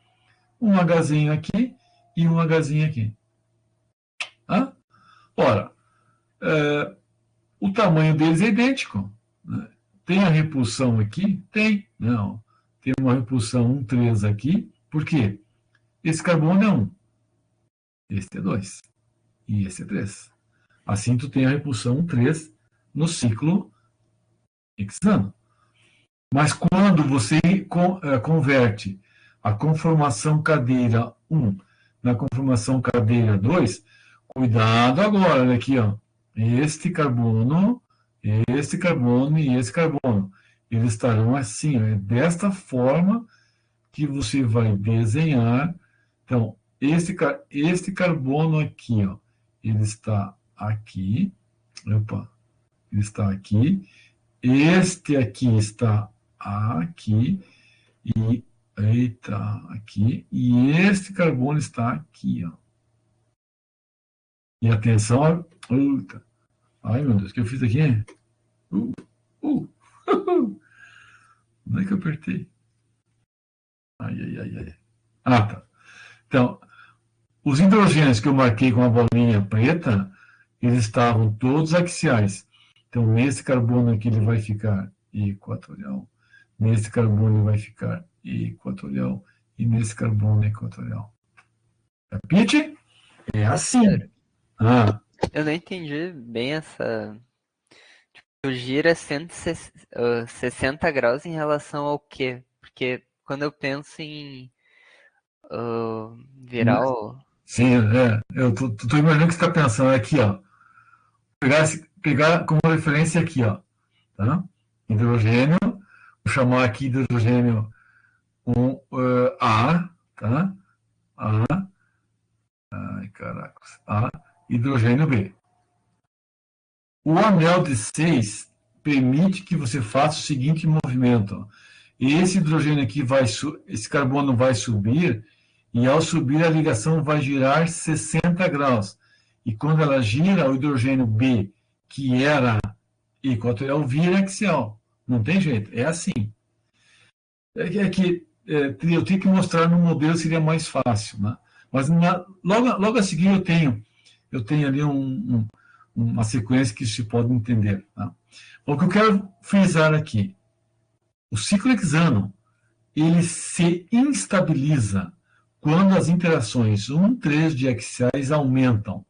um Hzinho aqui e um Hzinho aqui. Ah? Ora, o tamanho deles é idêntico. Né? Tem a repulsão aqui? Tem. Não. Tem uma repulsão 1,3 aqui. Por quê? Esse carbono é 1. Esse é 2. E esse é 3. Assim, tu tem a repulsão 3 no ciclo hexano. Mas quando você converte a conformação cadeira 1 na conformação cadeira 2, cuidado agora, olha aqui, ó. Este carbono e esse carbono, eles estarão assim, ó, desta forma que você vai desenhar. Então, este carbono aqui, ó, ele está aqui, ele está aqui, este aqui está aqui, e aqui, e este carbono está aqui, ó. E atenção, ai meu Deus, o que eu fiz aqui? Onde é que eu apertei? Ai. Ah, tá. Então, os hidrogênios que eu marquei com a bolinha preta, eles estavam todos axiais. Então, nesse carbono aqui ele vai ficar equatorial, nesse carbono ele vai ficar equatorial e nesse carbono equatorial. Repete? É assim. Ah. Eu não entendi bem essa... Tipo, gira 160 graus em relação ao quê? Porque quando eu penso em virar o... Sim, eu tô imaginando o que você está pensando aqui, ó. Pegar como referência aqui, ó. Tá? Hidrogênio, vou chamar aqui de hidrogênio A, tá? Ai, caracas. A, hidrogênio B. O anel de 6 permite que você faça o seguinte movimento. Ó. Esse hidrogênio aqui esse carbono vai subir, e ao subir a ligação vai girar 60 graus. E quando ela gira, o hidrogênio B, que era equatorial, vira axial. Não tem jeito, é assim. Eu tenho que mostrar no modelo, seria mais fácil. Né? Mas logo a seguir eu tenho ali uma sequência que se pode entender. Tá? O que eu quero frisar aqui, o ciclo hexano, ele se instabiliza quando as interações 1,3 diaxiais aumentam,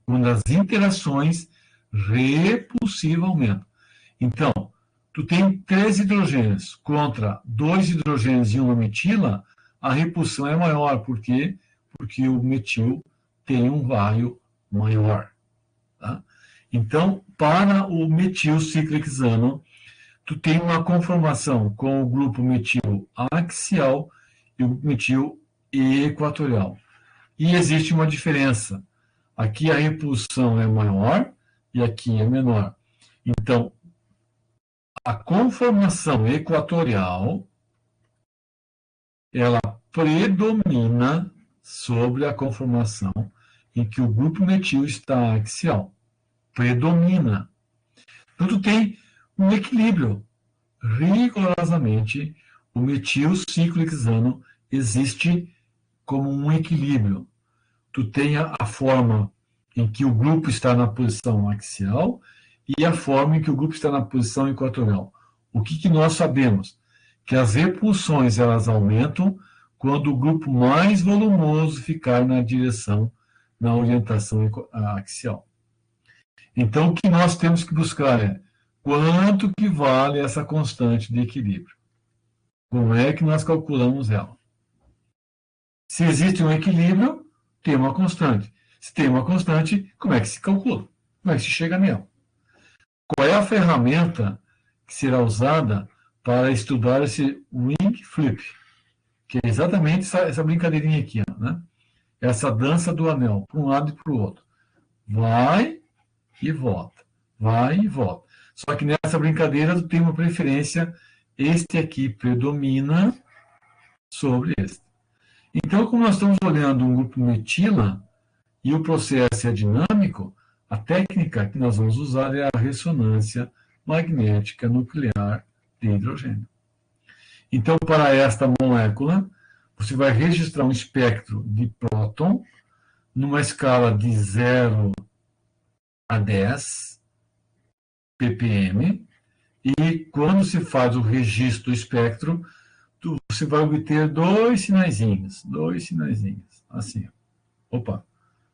quando as interações repulsivas aumentam. Então, tu tem 3 hidrogênios contra 2 hidrogênios e uma metila, a repulsão é maior. Por quê? Porque o metil tem um raio maior. Tá? Então, para o metil ciclo hexano, tu tem uma conformação com o grupo metil axial e o metil equatorial. e existe uma diferença. Aqui a repulsão é maior e aqui é menor. Então, a conformação equatorial, ela predomina sobre a conformação em que o grupo metil está axial. Predomina. Então, tu tem um equilíbrio. Rigorosamente, o metil ciclohexano existe como um equilíbrio. Tu tem a forma em que o grupo está na posição axial e a forma em que o grupo está na posição equatorial. O que nós sabemos? Que as repulsões elas aumentam quando o grupo mais volumoso ficar na direção, na orientação axial. Então, o que nós temos que buscar é quanto que vale essa constante de equilíbrio. Como é que nós calculamos ela? Se existe um equilíbrio, tem uma constante. Se tem uma constante, como é que se calcula? Como é que se chega nela? Qual é a ferramenta que será usada para estudar esse wing flip? Que é exatamente essa brincadeirinha aqui, né? Essa dança do anel, para um lado e para o outro. Vai e volta. Vai e volta. Só que nessa brincadeira tem uma preferência, este aqui predomina sobre este. Então, como nós estamos olhando um grupo metila e o processo é dinâmico, a técnica que nós vamos usar é a ressonância magnética nuclear de hidrogênio. Então, para esta molécula, você vai registrar um espectro de próton numa escala de 0 a 10 ppm, e quando se faz o registro do espectro, você vai obter dois sinaizinhos, assim. Opa,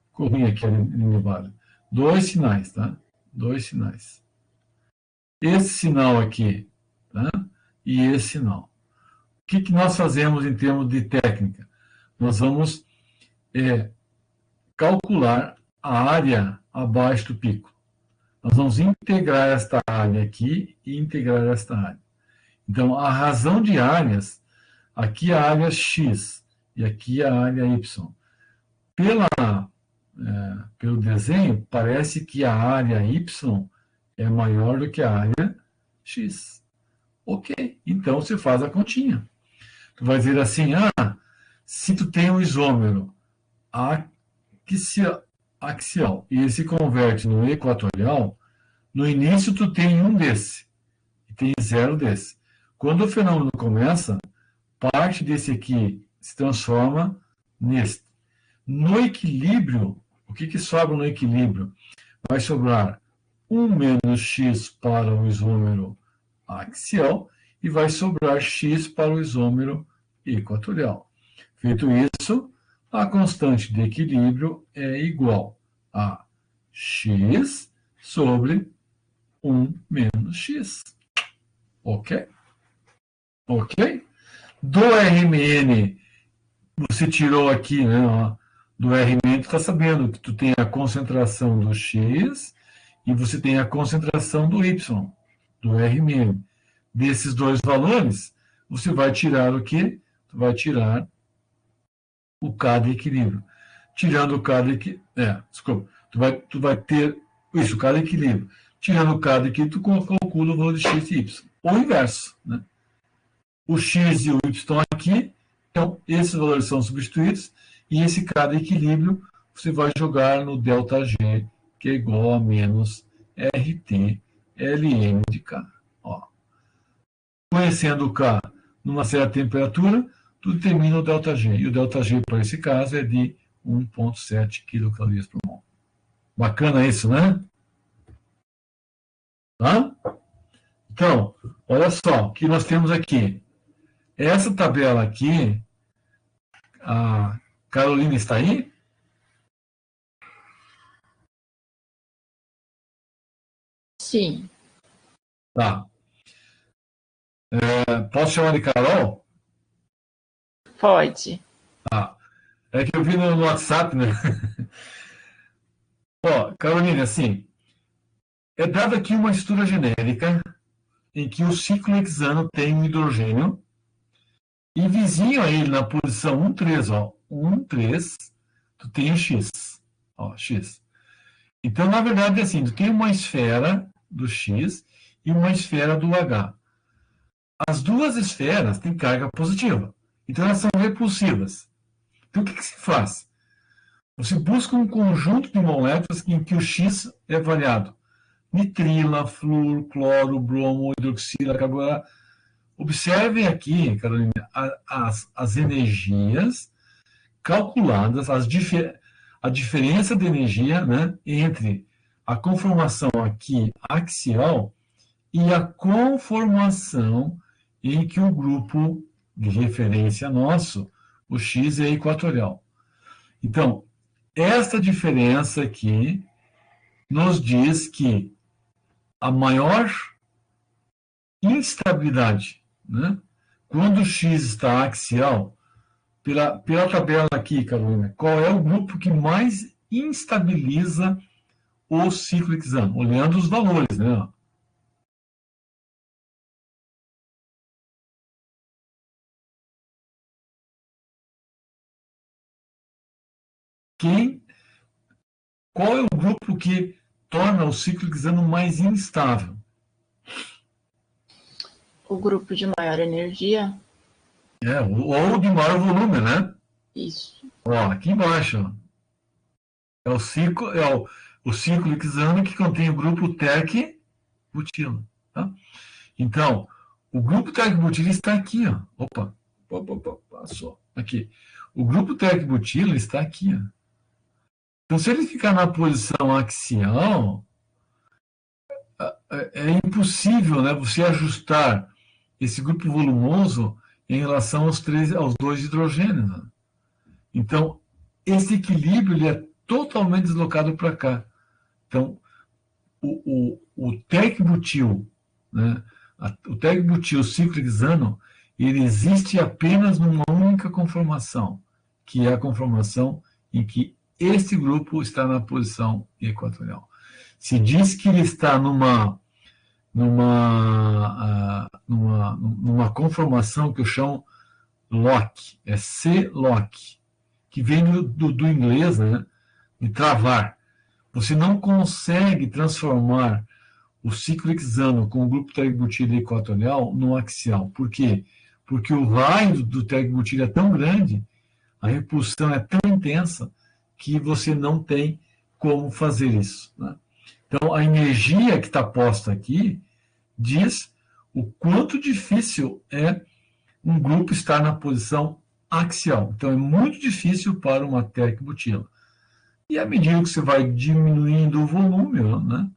ficou ruim aqui a linha base. Dois sinais, tá? Dois sinais. Esse sinal aqui, tá? E esse sinal. O que nós fazemos em termos de técnica? Nós vamos calcular a área abaixo do pico. Nós vamos integrar esta área aqui e integrar esta área. Então, a razão de áreas, aqui a área X e aqui a área Y. Pelo desenho, parece que a área Y é maior do que a área X. Ok, então você faz a continha. Tu vai dizer assim, se tu tem um isômero axial e ele se converte no equatorial, no início tu tem um desse e tem 0 desse. Quando o fenômeno começa, parte desse aqui se transforma neste. No equilíbrio, o que sobra no equilíbrio? Vai sobrar 1 menos x para o isômero axial e vai sobrar x para o isômero equatorial. Feito isso, a constante de equilíbrio é igual a x sobre 1 menos x. Ok? Ok? Do RMN, você tirou aqui, né? Do RMN, tu está sabendo que tu tem a concentração do x e você tem a concentração do y, do RMN. Desses dois valores, você vai tirar o quê? Tu vai tirar o K de equilíbrio. Tirando o K de equilíbrio. Desculpa. Tu vai ter isso, o K de equilíbrio. Tirando o K de equilíbrio, tu calcula o valor de x e y. Ou o inverso, né? O x e o y estão aqui, então esses valores são substituídos, e esse K de equilíbrio você vai jogar no ΔG, que é igual a menos RT Ln de K. Conhecendo o K numa certa temperatura, tu determina o ΔG. E o ΔG, para esse caso, é de 1,7 kcal por mol. Bacana isso, né? Tá? Então, olha só, o que nós temos aqui. Essa tabela aqui, a Carolina está aí? Sim. Tá. Posso chamar de Carol? Pode. Tá. É que eu vi no WhatsApp, né? Carolina, assim, é dada aqui uma estrutura genérica em que o ciclohexano tem um hidrogênio e vizinho a ele na posição 1,3, 1,3, tu tu tem o X. Ó, X. Então, na verdade, é assim, tu tem uma esfera do X e uma esfera do H. As duas esferas têm carga positiva. Então, elas são repulsivas. Então, o que se faz? Você busca um conjunto de moléculas em que o X é variado. Nitrila, flúor, cloro, bromo, hidroxila, carbonato. Observem aqui, Carolina, as energias calculadas, a diferença de energia, né, entre a conformação aqui axial e a conformação em que o grupo de referência nosso, o X, é equatorial. Então, esta diferença aqui nos diz que a maior instabilidade, né, quando o X está axial, pela tabela aqui, Carolina, qual é o grupo que mais instabiliza o ciclo hexano? Olhando os valores, né? Qual é o grupo que torna o ciclo hexano mais instável? O grupo de maior energia? Ou de maior volume, né? Isso. Ó, aqui embaixo, ó. É o ciclo hexano que contém o grupo tec-butilo. Tá? Então, o grupo tec-butilo está aqui. Ó. Opa, passou. Aqui. O grupo tec-butilo está aqui. Ó. Então, se ele ficar na posição axial, é impossível, né, você ajustar esse grupo volumoso em relação aos dois hidrogênios. Né? Então, esse equilíbrio ele é totalmente deslocado para cá. Então, o tec-butil, né, o tec-butil ciclo hexano, ele existe apenas numa única conformação, que é a conformação em que este grupo está na posição equatorial. Se diz que ele está numa conformação que eu chamo lock, é C-lock, que vem do inglês, né, de travar. Você não consegue transformar o ciclo hexano com o grupo tec-butilo equatorial no axial. Por quê? Porque o raio do tec-butilo é tão grande, a repulsão é tão intensa, que você não tem como fazer isso. Né? Então, a energia que está posta aqui diz o quanto difícil é um grupo estar na posição axial. Então, é muito difícil para uma tec-butilo. E à medida que você vai diminuindo o volume, né,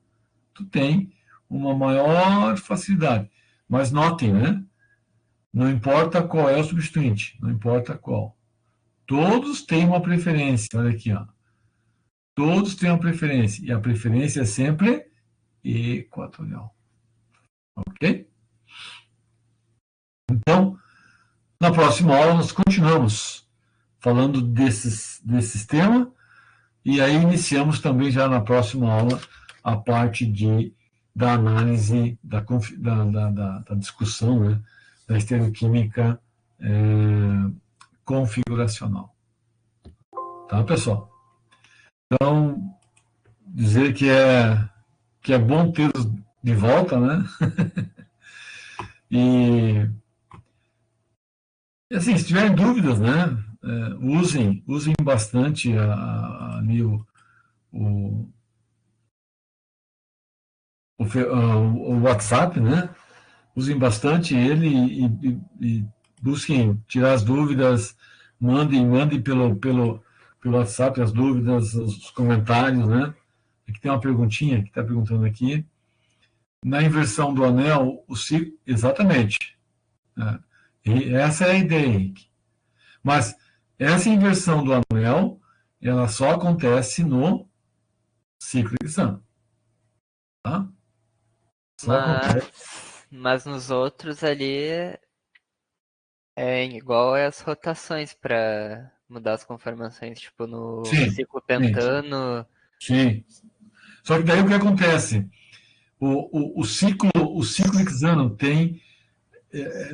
tu tem uma maior facilidade. Mas notem, né? Não importa qual é o substituinte, não importa qual. Todos têm uma preferência, olha aqui, ó. Todos têm uma preferência, e a preferência é sempre equatorial. Ok? Então, na próxima aula nós continuamos falando desse tema, e aí iniciamos também já na próxima aula a parte da análise, da discussão, né, da estereoquímica configuracional. Tá, pessoal? Então, dizer que é bom tê-los de volta, né? E assim, se tiverem dúvidas, né, usem bastante o WhatsApp, né? Usem bastante ele e busquem tirar as dúvidas, mandem pelo WhatsApp as dúvidas, os comentários, né? Aqui tem uma perguntinha que está perguntando aqui. Na inversão do anel, o ciclo... Exatamente. Né? E essa é a ideia, Henrique. Mas essa inversão do anel, ela só acontece no ciclo hexano. Tá? Mas nos outros ali é igual as rotações para mudar as conformações, tipo no ciclo pentano. Sim. Só que daí o que acontece? O ciclo hexano tem,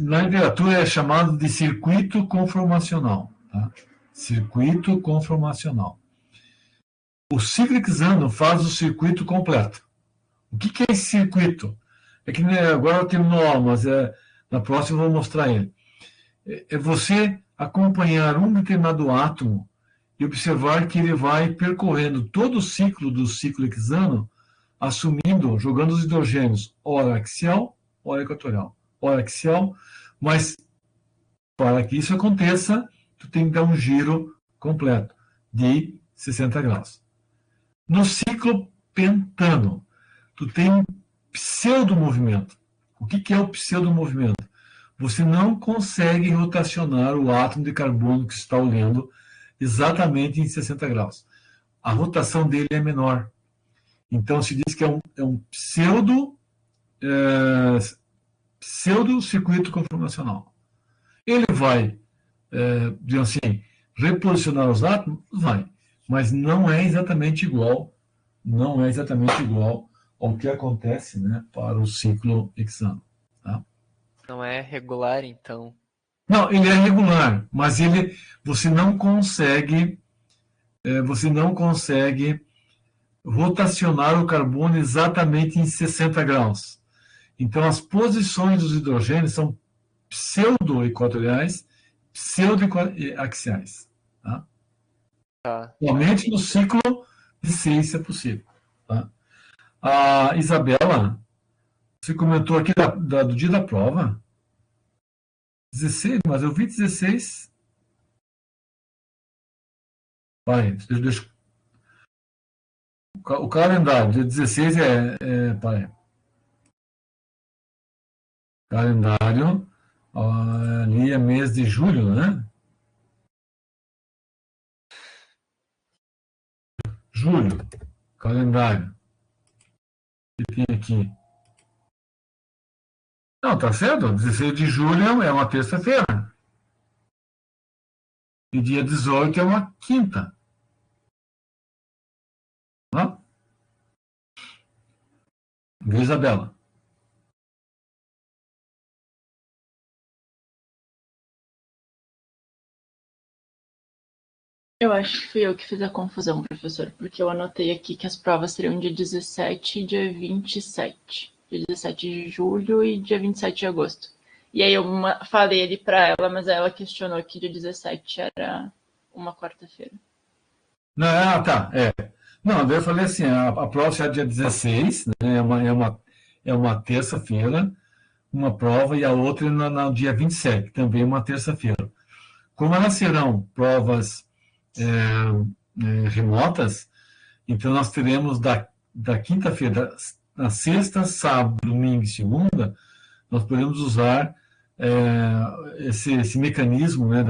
na literatura é chamado de circuito conformacional. Tá? Circuito conformacional. O ciclo hexano faz o circuito completo. O que é esse circuito? É que agora eu terminou, mas na próxima eu vou mostrar ele. É você acompanhar um determinado átomo e observar que ele vai percorrendo todo o ciclo do ciclo hexano, assumindo, jogando os hidrogênios, ora axial, ora equatorial, ora axial, mas para que isso aconteça, tu tem que dar um giro completo de 60 graus. No ciclo pentano, tu tem um pseudo-movimento. O que é o pseudo-movimento? Você não consegue rotacionar o átomo de carbono que está olhando exatamente em 60 graus. A rotação dele é menor. Então, se diz que é um pseudo-circuito conformacional. Ele vai, digamos assim, reposicionar os átomos? Vai. Mas não é exatamente igual ao que acontece, né, para o ciclo hexano. Tá? Não é regular, então. Não, ele é regular, mas você não consegue rotacionar o carbono exatamente em 60 graus. Então, as posições dos hidrogênios são pseudo-equatoriais, pseudo-axiais. Tá? Tá. Somente no ciclo de 6 é possível. Tá? A Isabela, você comentou aqui do dia da prova. 16, mas eu vi 16. Vai, deixa. O calendário, dia 16 pai. Calendário, ali é mês de julho, né? Julho, calendário. O que tem aqui? Não, tá certo. 16 de julho é uma terça-feira. E dia 18 é uma quinta. Tá? Isabela. Eu acho que fui eu que fiz a confusão, professor, porque eu anotei aqui que as provas seriam dia 17 e dia 27. Dia 17 de julho e dia 27 de agosto. E aí eu falei ali para ela, mas ela questionou que dia 17 era uma quarta-feira. Não, tá, Não, daí eu falei assim, a prova é dia 16, né, é uma terça-feira, uma prova, e a outra no dia 27, também uma terça-feira. Como elas serão provas remotas, então nós teremos da quinta-feira, na sexta, sábado, domingo e segunda, nós podemos usar esse mecanismo, né,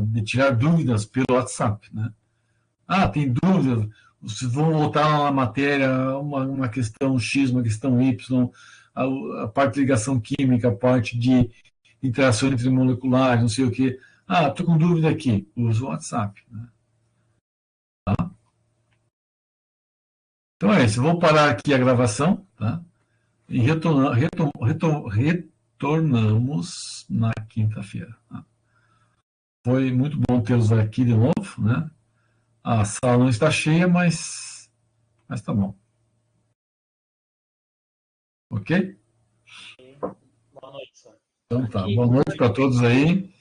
de tirar dúvidas pelo WhatsApp, né? Tem dúvidas, vocês vão voltar à matéria, uma questão X, uma questão Y, a parte de ligação química, a parte de interação entre moleculares, não sei o quê. Estou com dúvida aqui, usa o WhatsApp. Né? Tá? Então é isso, vou parar aqui a gravação, tá? E retornamos na quinta-feira. Tá? Foi muito bom tê-los aqui de novo, né? A sala não está cheia, mas tá bom. Ok? Boa noite, senhor. Então tá. Boa noite para todos aí.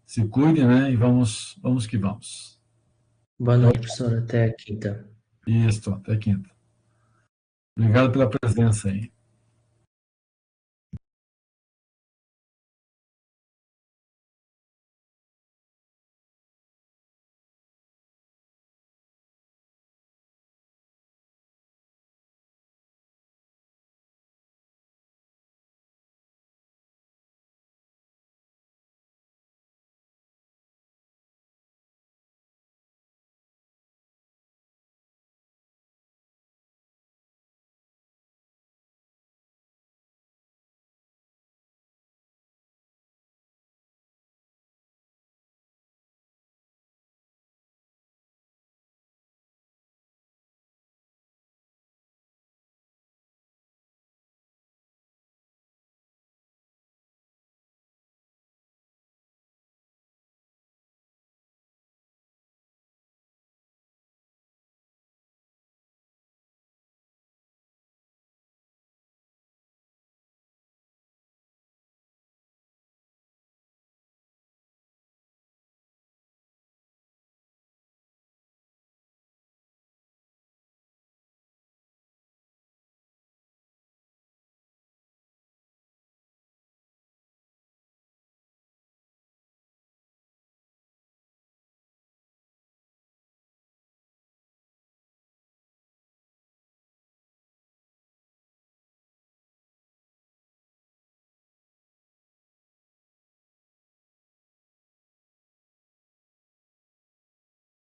Se cuidem, né? E vamos que vamos. Boa noite, professor. Até a quinta. Isso, até quinta. Obrigado pela presença aí.